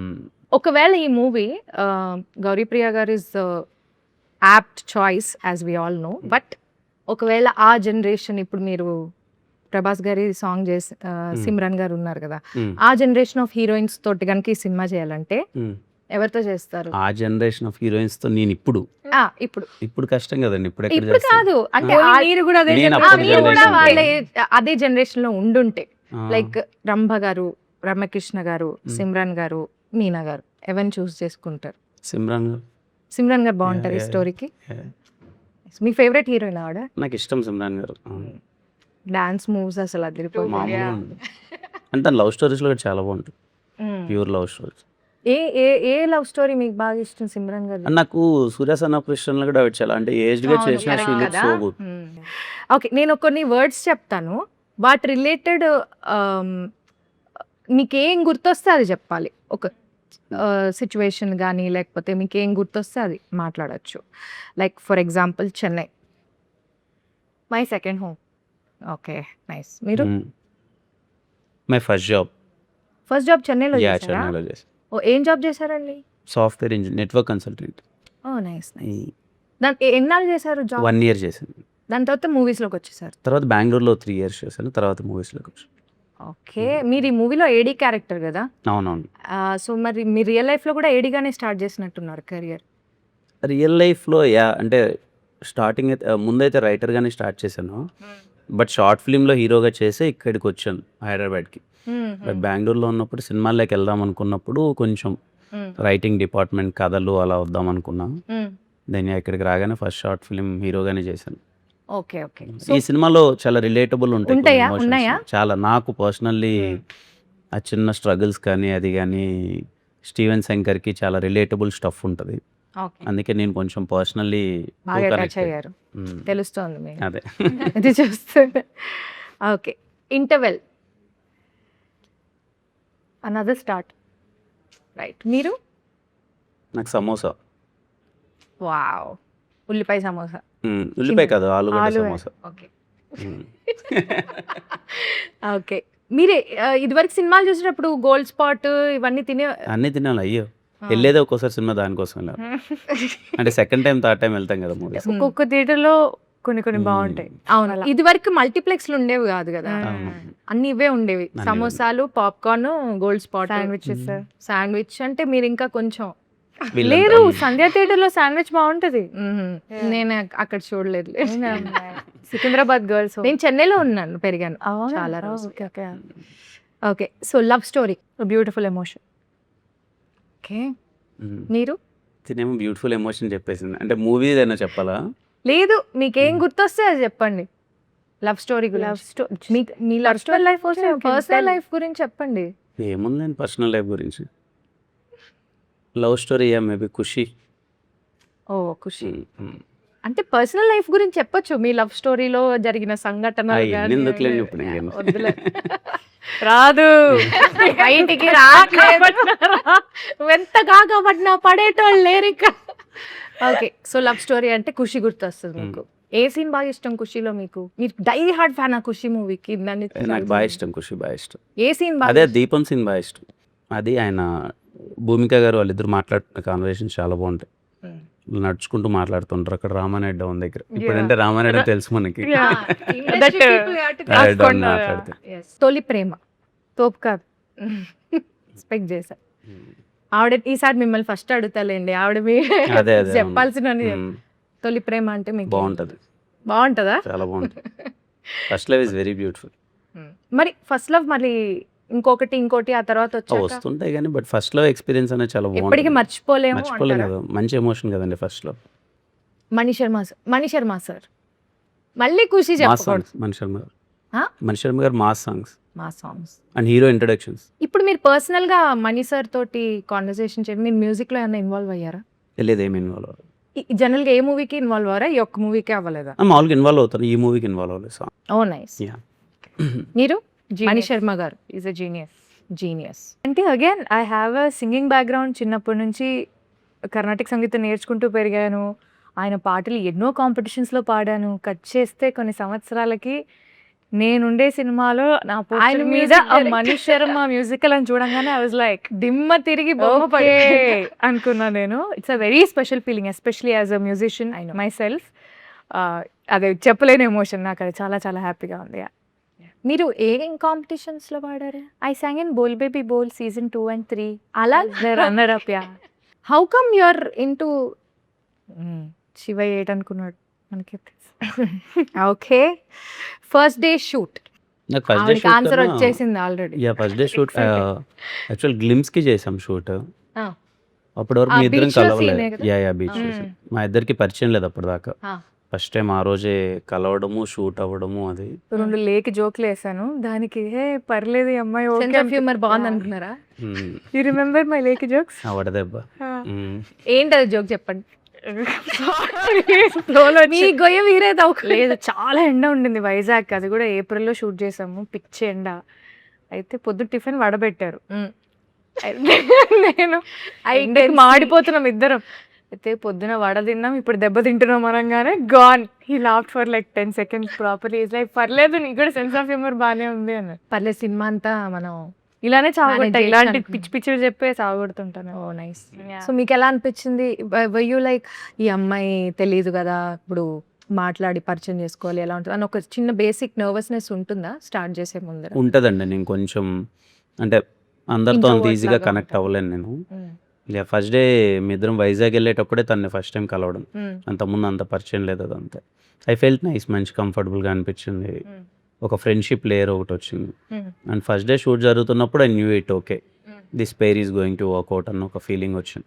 ఒకవేళ ఈ మూవీ గౌరీప్రియ గారు is apt choice as we all know, but ఒకవేళ ఆ జనరేషన్, ఇప్పుడు మీరు ప్రభాస్ గారి సాంగ్ చేసి సిమ్రాన్ గారు ఉన్నారు కదా, ఆ జనరేషన్ ఆఫ్ హీరోయిన్స్ తోటి కనుక ఈ సినిమా చేయాలంటే ఎవరితో చేస్తారు? ఆ జనరేషన్ ఆఫ్ హీరోయిన్స్ తో నేను ఇప్పుడు కష్టం కదండి. ఇప్పుడు ఎక్కడ ఇప్పుడు చేస్తాను? కాదు అంటే మీరు కూడా అదే నేను generation. అప్పుడు మీరు కూడా generation వాళ్ళ లో. అదే జనరేషన్ లో ఉండుంటే ఆ, లైక్ రంభ గారు, రమ్యకృష్ణ గారు, సిమ్రాన్ గారు, మీనా గారు, ఎవరిని చూస్ చేసుకుంటారు? సిమ్రాన్ గారు. సిమ్రాన్ గారు బాగుంటారు ఈ Yeah, స్టోరీకి. Yeah. మీ ఫేవరెట్ హీరోయిన్ ఆవిడ. నాకు ఇష్టం సిమ్రాన్ గారు. డాన్స్ మూవ్స్ అసలు అదిరిపోతుంది. మామూలుగా ఉండదు. అంటే లవ్ స్టోరీస్ లో కూడా చాలా బాగుంటుంది, ప్యూర్ లవ్ స్టోరీస్. ఏ ఏ ఏ లవ్ స్టోరీ మీకు బాగా ఇష్టం సిమ్రాన్ గారు? అండ్ నాకు సూర్య సన్ ఆఫ్ కృష్ణ కూడా ఆవిడ చాలా అంటే ఏజ్డ్ గా చేసిన she looks so good. Okay, నేను కొన్ని వర్డ్స్ చెప్తాను, వాటి రిలేటెడ్ మీకేం గుర్తొస్తే అది చెప్పాలి. ఒక సిచ్యువేషన్ కానీ లేకపోతే మీకు ఏం గుర్తొస్తే అది మాట్లాడచ్చు. Like for example Chennai, my second home. Okay, nice. మీరు my first job. First job చెన్నైలో యా, చేశారా? చెన్నైలో చేసి ఓ, ఏం జాబ్ చేశారండి? Software engineer, network consultant. Oh nice nice. దాని ఎన్నాళ్ళు చేశారు జాబ్? 1 year చేశాను. దాని తర్వాత మూవీస్లోకి వచ్చేసారు. తర్వాత బెంగళూరులో 3 years చేశాను, తర్వాత మూవీస్లోకి వచ్చాను. ఓకే, మీరు ఈ మూవీలో ఏడీ క్యారెక్టర్ కదా, అవునవును. సో మరి మీ రియల్ లైఫ్లో కూడా ఏడీగానే స్టార్ట్ చేసినట్టున్నారు కెరియర్. రియల్ లైఫ్లో యా అంటే స్టార్టింగ్ అయితే ముందైతే రైటర్గానే స్టార్ట్ చేశాను, బట్ షార్ట్ ఫిల్మ్లో హీరోగా చేసి ఇక్కడికి వచ్చాను హైదరాబాద్కి. బట్ బెంగళూరులో ఉన్నప్పుడు సినిమాల్లోకి వెళ్దాం అనుకున్నప్పుడు కొంచెం రైటింగ్ డిపార్ట్మెంట్, కథలు అలా వద్దాం అనుకున్నాను. దెన్ ఇక్కడికి రాగానే ఫస్ట్ షార్ట్ ఫిల్మ్ హీరోగానే చేశాను. Okay okay. ఈ సినిమాలో చాలా రిలేటబుల్ ఉంటాయి కొన్ని ఉంటాయా? emotions. ఉన్నాయా? చాలా నాకు పర్సనల్లీ ఆ చిన్న స్ట్రగుల్స్ కానీ అది కానీ స్టీవెన్ శంకర్కి చాలా రిలేటబుల్ స్టఫ్ ఉంటుంది. ఓకే, అందుకే నేను కొంచెం పర్సనల్లీ బాగా అటాచ్ అయ్యారు, తెలుస్తోంది మీకు అదే. ఇది చూస్తుంటే. Okay, interval, another start, right. మీరు? నాకు సమోసా. వావ్, ఉల్లిపాయ సమోసా. ఉల్లిపాయ కాదు, ఆలుగడ్డ ఆలు. సమోసా. Okay okay. మీరే ఇదివరకు సినిమాలు చూసినప్పుడు గోల్డ్ స్పాట్ ఇవన్నీ తినే అన్నీ తినాలి. అయ్యో, వెళ్ళేదే ఒక్కోసారి సినిమా దానికోసం వెళ్ళాలి. అంటే సెకండ్ టైం థర్డ్ టైం వెళ్తాం కదా మూవీస్. ఒక్కొక్క థియేటర్లో కొన్ని కొన్ని బాగుంటాయి. అవును, అలా. ఇది వరకు మల్టీప్లెక్స్లు ఉండేవి కాదు కదా, అవును. అన్ని ఇవే ఉండేవి. అన్నీ సమోసాలు, popcorn, gold spot, sandwiches. Sandwich. అంటే మీరు ఇంకా కొంచెం వీళ్ళంతా లేదు, సంధ్యా థియేటర్ లో శాండ్విచ్ బాగుంటది. నేను అక్కడ చూడలేదు. సికింద్రాబాద్ గర్ల్స్. నేను చెన్నైలో ఉన్నాను, పెరిగాను చాలా రోజులు. Okay, so love story, beautiful emotion. Okay. మీరు తినేమో బ్యూటిఫుల్ ఎమోషన్ చెప్పేసింది. అంటే మూవీ ఏదైనా చెప్పాలా? లేదు, మీకేం గుర్తొస్తే అది చెప్పండి. లవ్ స్టోరీ లవ్ గురించి, స్టోరీ, మీ love story life personal life గురించి చెప్పండి. ఏముంది పర్సనల్ లైఫ్ గురించి? Love story maybe Kushi. Oh Kushi. అంటే పర్సనల్ లైఫ్ గురించి చెప్పొచ్చు, మీ లవ్ స్టోరీలో జరిగిన సంఘటనలు అవన్నీ గానీ. ఎందుకులేండి ఇప్పుడు ఇంకేం. వద్దులే. రాదు. బయటికి రావట్లేదు. ఎంత కాకపడినా పడేటోళ్ళు లేరు ఇక్కడ. ఓకే, సో లవ్ స్టోరీ అంటే ఖుషి గుర్తొస్తుంది మీకు. ఏ సీన్ బాగా ఇష్టం ఖుషిలో మీకు? మీరు డై హార్డ్ ఫ్యాన్ ఆ ఖుషి మూవీకి? నాకు బాగా ఇష్టం ఖుషి, బాగా ఇష్టం. ఏ సీన్ బాగా అదే దీపం సీన్ బాగా ఇష్టం. అది ఆయన భూమిక గారు వాళ్ళిద్దరు మాట్లాడుతున్న కాన్వర్సేషన్ చాలా బాగుంటాయి. నడుచుకుంటూ మాట్లాడుతుంటారు అక్కడ రామానాయుడు ఉంది దగ్గర. ఇప్పుడంటే రామానాయుడు తెలుసు మనకి. మాట్లాడుతూ తొలి ప్రేమ తోపు కాదు, ఎక్స్పెక్ట్ చేశా. ఆవిడ ఈసారి మిమ్మల్ని ఫస్ట్ అడుగుతాలేండి, ఆవిడ మీ అదే అదే చెప్పాల్సిన తొలి ప్రేమ అంటే మీకు బాగుంటది. బాగుంటుందా? చాలా బాగుంటుంది. First love is very beautiful. మరి ఫస్ట్ లవ్ మళ్ళీ ఇంకోటి ఆ తర్వాత వచ్చాక వస్తుంటాయి కానీ బట్ ఫస్ట్ లవ్ ఎక్స్పీరియన్స్ అనేది చాలా ఎప్పటికీ బాగుంటుంది. మర్చిపోలేము మర్చిపోలేం అంటారా? కదా, మంచి ఎమోషన్ కదండి first love. Mani Sharma sir మళ్ళీ ఖుషి మాస్ చెప్పకూడదు. సాంగ్స్ మణి శర్మ గారు. ఆ? మణి శర్మ గారు మాస్ సాంగ్స్ మా సాంగ్స్. And hero introductions. ఇప్పుడు మీరు పర్సనల్ గా మణి సార్ తోటి కాన్వర్సేషన్ చేయండి, మీరు మ్యూజిక్ లో ఏమైనా ఇన్వాల్వ్ అయ్యారా? తెలియదు ఏమి ఇన్వాల్వ్ అవ్వరు. జనరల్ గా ఏ మూవీకి ఇన్వాల్వ్ అవ్వరా? ఈ ఒక్క మూవీకే అవ్వలేదా? మామూలుగా ఇన్వాల్వ్ అవుతారు, ఈ మూవీకి ఇన్వాల్వ్ అవ్వలేదు సాంగ్. ఓ నైస్. Yeah. మీరు మణి శర్మ గారు ఈజ్ అ జీనియస్. జీనియస్. అంటే again I have a singing background. చిన్నప్పటి నుంచి కర్ణాటక సంగీతం నేర్చుకుంటూ పెరిగాను. ఆయన పాటలు ఎన్నో కాంపిటీషన్స్లో పాడాను. కట్ చేస్తే కొన్ని సంవత్సరాలకి నేనుండే సినిమాలో నా ఆయన ఆయన మీద music ఆ director. మణి శర్మ మ్యూజికల్ అని చూడంగానే ఐ వాజ్ లైక్ దిమ్మ తిరిగి బొమ్మ ఓకే పడి అనుకున్నా నేను. It's a very special feeling, especially as a musician I know. My self. అదే చెప్పలేని ఎమోషన్ నాకు, అది చాలా చాలా హ్యాపీగా ఉంది. మీరు ఏం కాంపిటీషన్స్ లో పాడారు? I sang in Bol Baby Bol season 2 and 3. అలా runner up. Yeah. How come you're into? Shiva 8 అనుకున్నాడు మనకి. ఓకే, ఫస్ట్ డే షూట్ నాకు ఫస్ట్ డే ఆన్సర్ షూట్ వచ్చేసింది already. First day shoot actual glimpse కి చేసాం షూట్. అప్పటి వరకు ఆ మీ ఇద్దరం beach లో కలవలేదు. scene ఏ కదా? బీచ్ మా ఇద్దరికి పరిచయం లేదు అప్పటిదాకా. ఫస్ట్ టైం ఆ రోజే కలవడము, షూట్ అవ్వడము. అది 2 లేక్ జోక్లు వేసాను దానికి. హే పర్లేదు ఈ అమ్మాయి సెన్స్ ఆఫ్ హ్యూమర్ బాగుంది అనుకున్నారా? You remember my lake jokes? వడదెబ్బ. ఏంటది జోక్ చెప్పండి. మీ మీ గొయ్య వీరేది లేదు, చాలా ఎండ ఉండింది వైజాగ్. అది కూడా ఏప్రిల్లో షూట్ చేసాము, పిచ్చి ఎండ. అయితే పొద్దు టిఫిన్ వడబెట్టారు. నేను ఎండకి మాడిపోతున్నాం ఇద్దరం. అయితే పొద్దున వడ తిన్నాం, ఇప్పుడు దెబ్బ తింటున్నాం అనగానే gone. He laughed for like 10 seconds properly. Is like పర్లేదు నీకు కూడా సెన్స్ ఆఫ్ హ్యూమర్ బాగానే ఉంది అన్నారు. పర్లేదు, సినిమా అంతా మనం ఇలానే చావగొట్టా, Manage ఇలాంటి చేయొచ్చు పిచ్చి పిచ్చిలు చెప్పే చావగొడుతుంటాను. ఓ నైస్. సో మీకు ఎలా అనిపించింది? యూ లైక్ ఈ అమ్మాయి తెలియదు కదా, ఇప్పుడు మాట్లాడి పరిచయం చేసుకోవాలి ఎలా ఉంటుంది అని ఒక చిన్న బేసిక్ నర్వస్నెస్ ఉంటుందా స్టార్ట్ చేసే ముందర? ఉంటుందండి. నేను కొంచెం అంటే అందరితో అంత Introvert ఈజీగా లాగా కనెక్ట్ ఉంటారు. అవ్వలేను నేను. ఫస్ట్ డే మీ ఇద్దరం వైజాగ్ వెళ్ళేటప్పుడే తన్ని ఫస్ట్ టైం కలవడం. అంతకుముందు అంత పరిచయం లేదు, అదంతా. ఐ ఫెల్ట్ నైస్, మంచి కంఫర్టబుల్గా అనిపించింది. ఒక ఫ్రెండ్షిప్ లేయర్ ఒకటి వచ్చింది. అండ్ ఫస్ట్ డే షూట్ జరుగుతున్నప్పుడు I knew it okay this pair is going to work out అన్న ఒక ఫీలింగ్ వచ్చింది.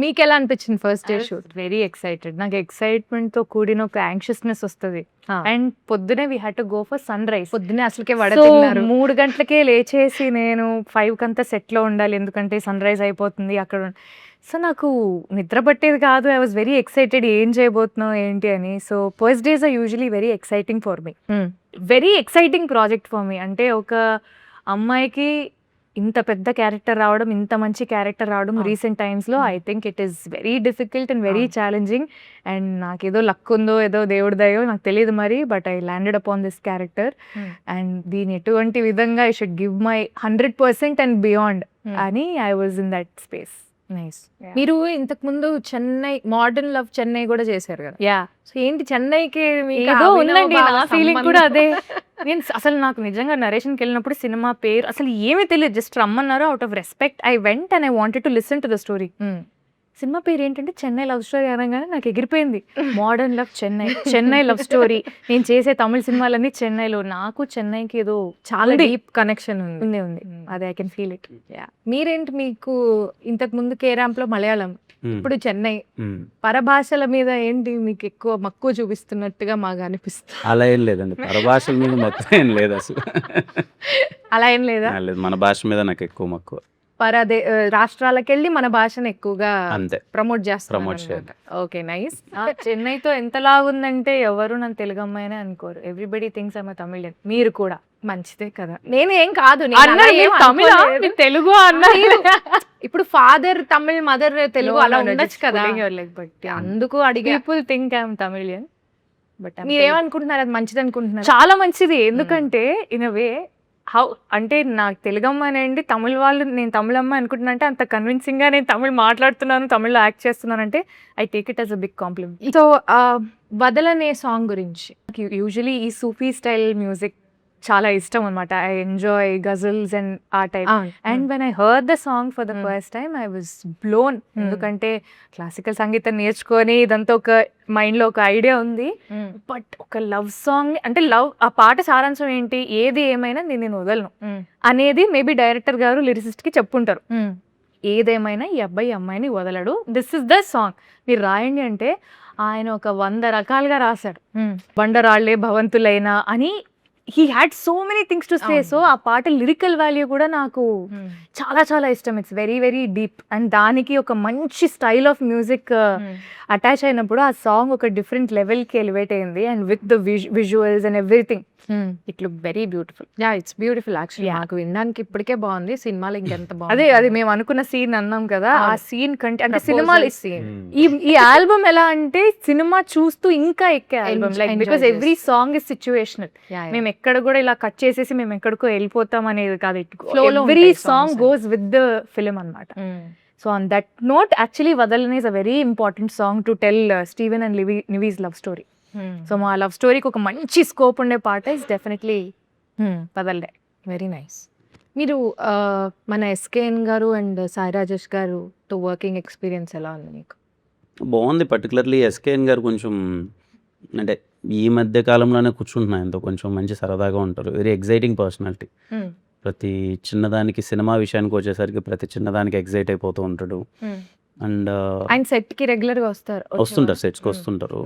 మీకు ఎలా అనిపించింది first day shoot? Very excited. నాకు ఎక్సైట్మెంట్ తో కూడిన ఒక యాంగ్షియస్నెస్ వస్తుంది. అండ్ పొద్దునే we had to go for sunrise. పొద్దునే అసలుకే వడ సో తిన్నారు. 3 గంటలకే లేచేసి నేను 5 కంతా సెట్లో ఉండాలి, ఎందుకంటే సన్ రైజ్ అయిపోతుంది అక్కడ. సో నాకు నిద్ర పట్టేది కాదు. ఐ వాజ్ వెరీ ఎక్సైటెడ్, ఏం చేయబోతున్నావు ఏంటి అని. So first days are usually very exciting for me, very exciting project for me. అంటే ఒక అమ్మాయికి ఇంత పెద్ద క్యారెక్టర్ రావడం, ఇంత మంచి క్యారెక్టర్ రావడం రీసెంట్ టైమ్స్లో I think it is very difficult and very challenging. And నాకేదో లక్ ఉందో ఏదో దేవుడి దయో నాకు తెలియదు మరి, but I landed upon this character. And దీని ఎటువంటి విధంగా I should give my 100% and beyond అని I was in that space. Nice. మీరు ఇంతకు ముందు చెన్నై మోడర్న్ లవ్ చెన్నై కూడా చేశారు కదా. యా సో ఏంటి చెన్నైకి మీకు ఏదో అభినవ్ ఉందండి, బావ నా ఫీలింగ్ కూడా సంబంధం? అదే. నేను అసలు నాకు నిజంగా నరేషన్కి వెళ్ళినప్పుడు సినిమా పేరు అసలు ఏమీ తెలియదు, జస్ట్ రమ్మన్నారు. Out of respect I went and I wanted to listen to the story. Cinema పేరు ఏంటంటే చెన్నై లవ్ స్టోరీ అనగానే నాకు ఎగిరిపోయింది. Modern love Chennai, Chennai love story. నేను చేసే తమిళ సినిమాలన్నీ చెన్నైలో. నాకు చెన్నైకి ఏదో చాలా ఉంది. డీప్ కనెక్షన్ ఉంది. ఉంది ఉంది, అదే ఐ కెన్ ఫీల్ ఇట్. మీరేంటి, మీకు ఇంతకు ముందు కే ర్యాంప్ లో మలయాళం, మ్మ్. ఇప్పుడు చెన్నై, మ్మ్. పరభాషల మీద ఏంటి మీకు ఎక్కువ మక్కువ చూపిస్తున్నట్టుగా మాకు అనిపిస్తుంది. అలా ఏం లేదండి, పరభాషల మీద మొత్తం ఏం లేదు అసలు. అలా ఏం లేదా? లేదు, మన భాష మీద నాకు ఎక్కువ మక్కువ. రాష్ట్రాలకు వెళ్ళి మన భాషను ఎక్కువగా అంతే. ప్రమోట్ Promote చేస్తారు. Okay, nice. చెన్నైతో ఎంతలా ఉందంటే ఎవరు నన్ను తెలుగు అమ్మాయినే అనుకోరు. Everybody things I'm Tamilian. మీరు కూడా మంచిదే కదా. నేను ఏం కాదు, నేను అన్నా, అలా ఏం మీరు తమిళా? అనుకోలేదు. మీరు తెలుగు అన్నా? ఇప్పుడు ఫాదర్ తమిళ్, మదర్ తెలుగు, అలా ఉండొచ్చు కదా. అందుకు అడిగా. People think I'm Tamilian, but మీరేమనుకుంటున్నారు, అది మంచిది అనుకుంటున్నారు? చాలా మంచిది. ఎందుకంటే ఇన్ వే హౌ అంటే నాకు తెలుగు అమ్మాయి అండి, తమిళ వాళ్ళు నేను తమిళ అమ్మాయి అనుకుంటున్నా అంటే అంత కన్విన్సింగ్ గా నేను తమిళ్ మాట్లాడుతున్నాను, తమిళ్లో యాక్ట్ చేస్తున్నాను అంటే I take it as a big compliment. So వదలనే సాంగ్ గురించి. యూజువలీ ఈ సూఫీ స్టైల్ మ్యూజిక్ చాలా ఇష్టం అనమాట. ఐ ఎంజాయ్ గజల్స్ అండ్ ఆ type. And when I heard the song for the first time I was blown. ఎందుకంటే క్లాసికల్ సంగీతం నేర్చుకొని ఇదంతా ఒక మైండ్లో ఒక ఐడియా ఉంది, బట్ ఒక లవ్ సాంగ్ అంటే లవ్, ఆ పాట సారాంశం ఏంటి, ఏది ఏమైనా నేను వదలను అనేది మేబీ డైరెక్టర్ గారు లిరిసిస్ట్కి చెప్పుంటారు. ఏదేమైనా ఈ అబ్బాయి అమ్మాయిని వదలడు, దిస్ ఇస్ ద సాంగ్, మీరు రాయండి అంటే ఆయన ఒక 100 రకాలుగా రాశాడు. బండరాళ్లే భవంతులైనా అని he had so many things to say. So ఆ పాట లిరికల్ వాల్యూ కూడా నాకు చాలా చాలా ఇష్టం. It's very very deep. And దానికి ఒక మంచి స్టైల్ ఆఫ్ మ్యూజిక్ అటాచ్ అయినప్పుడు ఆ సాంగ్ ఒక డిఫరెంట్ లెవెల్కి ఎలివేట్ అయింది. And with the visuals and everything it look very beautiful. Yeah, it's beautiful actually. నాకు వినడానికి ఇప్పటికే బాగుంది, సినిమాలో ఇంకెంత బాగుంది. అదే అది మేము అనుకున్న సీన్ అన్నాం కదా, ఆ సీన్ కంటే అంటే Proposal సినిమాలు scene. ఈ ఆల్బమ్ ఎలా అంటే సినిమా చూస్తూ ఇంకా ఎక్కే album, like Enjoy because every song is situational. Yeah, yeah. మేము ఎక్కడ కూడా ఇలా కట్ చేసేసి మేము ఎక్కడికో వెళ్ళిపోతాం అనేది కాదు. Flow లో ఎవ్రీ ఉంటాయి song songs. Goes with the film అన్నమాట. So on that note actually వదలని is a very important song to tell Steven and Nivi's love story. So మా లవ్ స్టోరీకి ఒక మంచి స్కోప్ ఉండే పాట ఇస్ డెఫినెట్లీ వదలడే. Very nice. మీరు మన ఎస్కేఎన్ గారు అండ్ సాయి రాజేష్ గారుతో వర్కింగ్ ఎక్స్పీరియన్స్ ఎలా ఉంది మీకు? బాగుంది. పర్టికులర్లీ ఎస్కేఎన్ గారు కొంచెం అంటే ఈ మధ్య కాలంలోనే కూర్చుంటున్నాయి, ఎంతో కొంచెం మంచి సరదాగా ఉంటారు. Very exciting personality. ప్రతి చిన్నదానికి, సినిమా విషయానికి వచ్చేసరికి ప్రతి చిన్నదానికి ఎగ్జైట్ అయిపోతూ ఉంటాడు. అండ్ ఆయన సెట్ కి రెగ్యులర్ గా వస్తుంటారు, సెట్స్కి వస్తుంటారు.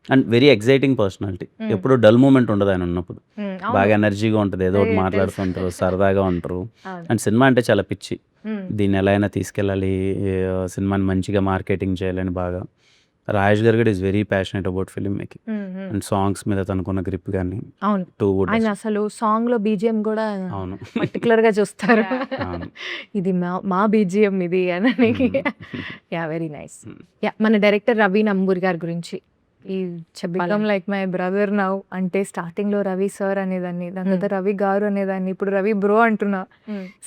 And very exciting personality. ఎప్పుడు డల్ మూమెంట్ ఉండదు ఆయన ఉన్నప్పుడు. బాగా ఎనర్జీగా ఉంటుంది, ఏదో ఒకటి మాట్లాడుతుంటారు, సరదాగా ఉంటారు. అండ్ సినిమా అంటే చాలా పిచ్చి. దీన్ని ఎలా అయినా తీసుకెళ్ళాలి, సినిమాని మంచిగా మార్కెటింగ్ చేయాలని బాగా. రాజేష్ గారు కూడా is very passionate about filmmaking and songs మీద తనకున్న గ్రిప్ కానీ అవును. టూ వుడ్. ఆయన అసలు సాంగ్ లో బీజిఎం కూడా అవును. పర్టికులర్ గా చూస్తారు. అవును. ఇది మా బీజిఎం ఇది అని. Yeah, very nice. యా, మన డైరెక్టర్ రవి నంబూరి గారి గురించి ఈ become like my brother now. అంటే స్టార్టింగ్ లో రవి సార్ అనేదాన్ని, దాని తర్వాత రవి గారు అనేదాన్ని, ఇప్పుడు రవి బ్రో అంటున్నా.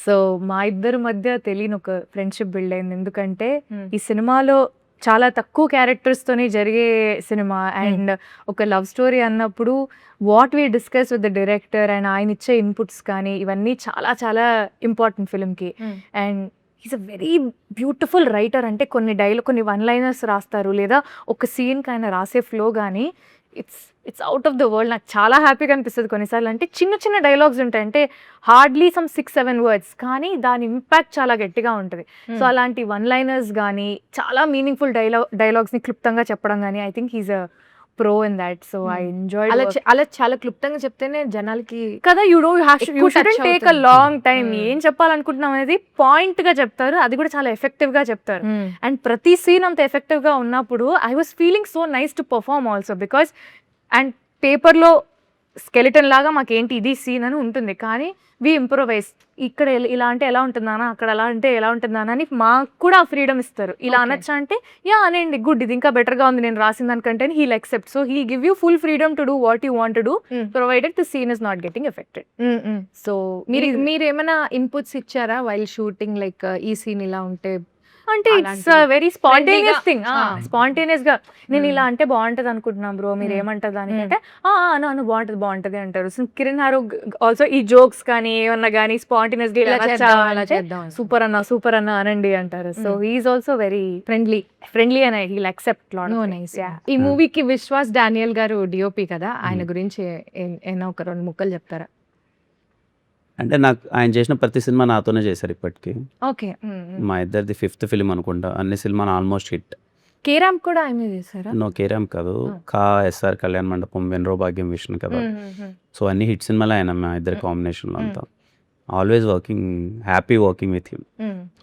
సో మా ఇద్దరి మధ్య తెలియని ఒక ఫ్రెండ్షిప్ బిల్డ్ అయింది. ఎందుకంటే ఈ సినిమాలో చాలా తక్కువ క్యారెక్టర్స్ తోనే జరిగే సినిమా అండ్ ఒక లవ్ స్టోరీ అన్నప్పుడు what we discuss with the director and ఆయన ఇచ్చే ఇన్పుట్స్ కానీ ఇవన్నీ చాలా చాలా ఇంపార్టెంట్ ఫిల్మ్కి. And is a very beautiful writer. అంటే కొన్ని వన్ లైనర్స్ రాస్తారు, లేదా ఒక సీన్కి ఆయన రాసే ఫ్లో కానీ it's out of the world. నాకు చాలా హ్యాపీగా అనిపిస్తుంది కొన్నిసార్లు. అంటే చిన్న చిన్న డైలాగ్స్ ఉంటాయి, అంటే హార్డ్లీ సమ్ 6-7 వర్డ్స్, కానీ దాని ఇంపాక్ట్ చాలా గట్టిగా ఉంటుంది. సో అలాంటి వన్ లైనర్స్ కానీ చాలా మీనింగ్ఫుల్ డైలాగ్స్ని క్లుప్తంగా చెప్పడం కానీ I think he's a pro in that. So I enjoy. అలా చాలా క్లుప్తంగా చెప్తేనే జనాలకి కదా, you shouldn't take a long time. ఏం చెప్పాలనుకుంటున్నాం అనేది పాయింట్ గా చెప్తారు, అది కూడా చాలా ఎఫెక్టివ్ గా చెప్తారు. అండ్ ప్రతి సీన్ అంత ఎఫెక్టివ్ గా ఉన్నప్పుడు I was feeling so nice to perform also. Because and పేపర్లో స్కెలిటన్ లాగా మాకేంటి ఇది సీన్ అని ఉంటుంది, కానీ వి ఇంప్రొవైజ్. ఇక్కడ ఇలా అంటే ఎలా ఉంటుందానా, అక్కడ అలా అంటే ఎలా ఉంటుందానా అని మాకు కూడా ఫ్రీడమ్ ఇస్తారు. ఇలా అనొచ్చా అంటే యా అనండి, గుడ్, ఇది ఇంకా బెటర్గా ఉంది నేను రాసిన దానికంటే, he'll accept. So he give you full freedom to do what you want to do provided the scene is not getting affected. సో మీరు ఏమైనా ఇన్పుట్స్ ఇచ్చారా వైల్ షూటింగ్, లైక్ ఈ సీన్ ఇలా ఉంటే అంటే ఇట్స్ అలాంటివి. Very spontaneous Friendly thing. గా. స్పాంటేనియస్ గా నేను Hmm. ఇలా అంటే బాగుంటది అనుకుంటున్నాను బ్రో, మీరు ఏమంటారు దానికంటే అను బాగుంటది అంటారు. సో కిరణ్ హారు ఆల్సో ఈ జోక్స్ కానీ ఏమన్నా కానీ స్పాంటేనియస్ గా ఇలా చేద్దాం, అలా చేద్దాం. సూపర్ అన్న అనండి అంటారు. So he's also very friendly and he'll accept lot. No, nice. ఈ మూవీకి విశ్వాస్ డానియల్ గారు డిఓపి కదా, ఆయన గురించి ఏమైనా ఒక 2 ముక్కలు చెప్తారా? అంటే నాకు ఆయన చేసిన ప్రతి సినిమా నాతోనే చేశారు ఇప్పటికి. ఓకే. మా ఇద్దరిది 5th ఫిలిం అనుకుంటా. అన్ని సినిమాలు ఆల్మోస్ట్ హిట్. కేరామ్ కూడా ఆయన చేశారా? నో కేరామ్ కాదు, ఎస్ఆర్ కళ్యాణ మండపం, వెన్రో భాగ్యం, విష్ణు కదా. సో అన్ని హిట్ సినిమాలే ఆయన మా ఇద్దరి కాంబినేషన్లో అంతా. Always happy working with him.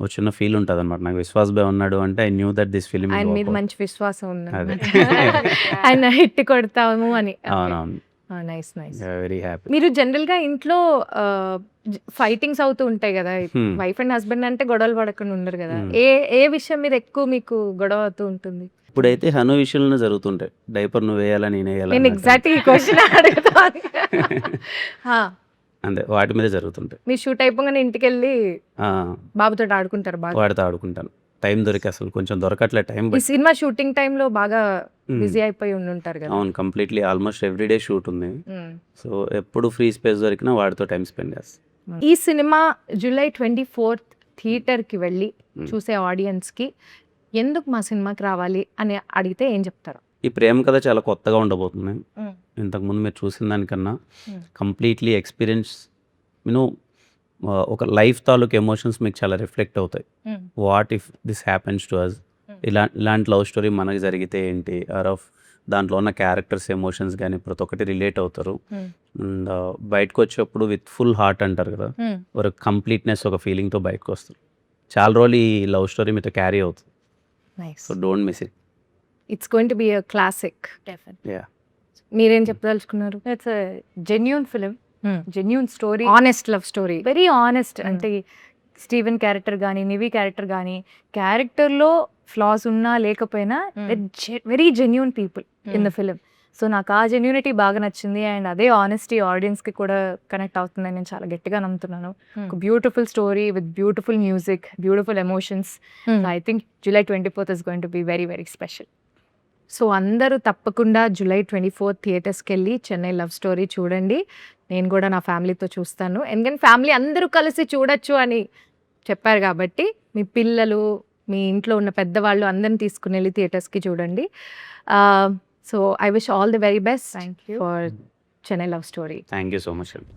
ఒక చిన్న ఫీల్ ఉంటుంది అనమాట నాకు. విశ్వాస్ బాయ్ ఉన్నాడు అంటే I knew that this film. ఆయన మీద మంచి విశ్వాసం ఉంది. అదే. ఆయన హిట్ కొడతాము అని. అవునవును, నైస్. Very happy. మీరు జనరల్ గా ఇంట్లో ఫైటింగ్స్ అవుతూ ఉంటాయి కదా, వైఫ్ అండ్ హస్బెండ్ అంటే గొడవలు పడకుండా ఉండరు కదా, ఏ విషయం మీద ఎక్కువ మీకు గొడవ అవుతూ ఉంటుంది? ఇప్పుడైతే హను విషయంలో జరుగుతుంటాయి. డైపర్ నువ్వు వేయాలా నేను వేయాలా నేను ఎగ్జాక్ట్ ఈ క్వశ్చన్ అడుగుతాను. అంతే, వాటి మీద జరుగుతుంటాయి. మీరు షూట్ అయిపోగానే ఇంటికి వెళ్ళి ఆ, బాబుతో ఆడుకుంటారు బాగా? వాడితో ఆడుకుంటాను. టైం దొరికి అసలు కొంచెం దొరకట్లే టైం. ఈ సినిమా షూటింగ్ టైంలో బాగా బిజీ అయిపోయి ఉండుంటారు కదా. అవును, కంప్లీట్లీ ఆల్మోస్ట్ ఎవ్రీడే షూట్ ఉంది. సో ఎప్పుడు ఫ్రీ స్పేస్ దొరికినా వాడితో టైం స్పెండ్ చేస్తాను. ఈ సినిమా July 24th థియేటర్కి వెళ్ళి చూసే ఆడియన్స్కి ఎందుకు మా సినిమాకి రావాలి అని అడిగితే ఏం చెప్తారు? ఈ ప్రేమ కథ చాలా కొత్తగా ఉండబోతుంది. ఇంతకుముందు మీరు చూసిన దానికన్నా కంప్లీట్లీ ఎక్స్పీరియన్స్ ఒక లైఫ్ తాలూకు ఎమోషన్స్ మీకు చాలా రిఫ్లెక్ట్ అవుతాయి. What if this happens to us, ఇలాంటి లవ్ స్టోరీ మనకి జరిగితే ఏంటి, ఆర్ ఆఫ్ దాంట్లో ఉన్న క్యారెక్టర్స్ ఎమోషన్స్ కానీ ప్రతి ఒక్కటి రిలేట్ అవుతారు. అండ్ బయటకు వచ్చేప్పుడు విత్ ఫుల్ హార్ట్ అంటారు కదా, ఒక కంప్లీట్నెస్, ఒక ఫీలింగ్తో బయటకు వస్తారు. చాలా రోజులు ఈ లవ్ స్టోరీ మీతో క్యారీ అవుతుంది. So don't miss it. It's going to be a classic. Yeah, మీరేం చెప్పదలుచుకున్నారు? It's genuine film, genuine story, honest love story, very honest. అంటే స్టీవెన్ క్యారెక్టర్ కానీ నివి క్యారెక్టర్ కానీ క్యారెక్టర్లో ఫ్లాస్ ఉన్నా లేకపోయినా very genuine people in the film. So నాకు ఆ జెన్యూనిటీ బాగా నచ్చింది. అండ్ అదే ఆనెస్టీ ఆడియన్స్కి కూడా కనెక్ట్ అవుతుందని నేను చాలా గట్టిగా నమ్ముతున్నాను. ఒక beautiful story with beautiful music, beautiful emotions. I think July 24th is going to be very very special. So అందరూ తప్పకుండా July 24th థియేటర్స్కి వెళ్ళి చెన్నై లవ్ స్టోరీ చూడండి. నేను కూడా నా ఫ్యామిలీతో చూస్తాను, ఎందుకంటే ఫ్యామిలీ అందరూ కలిసి చూడొచ్చు అని చెప్పారు కాబట్టి మీ పిల్లలు, మీ ఇంట్లో ఉన్న పెద్దవాళ్ళు అందరిని తీసుకుని వెళ్ళి థియేటర్స్కి చూడండి. So I wish all the very best for Chennai love story. Thank you so much అండి.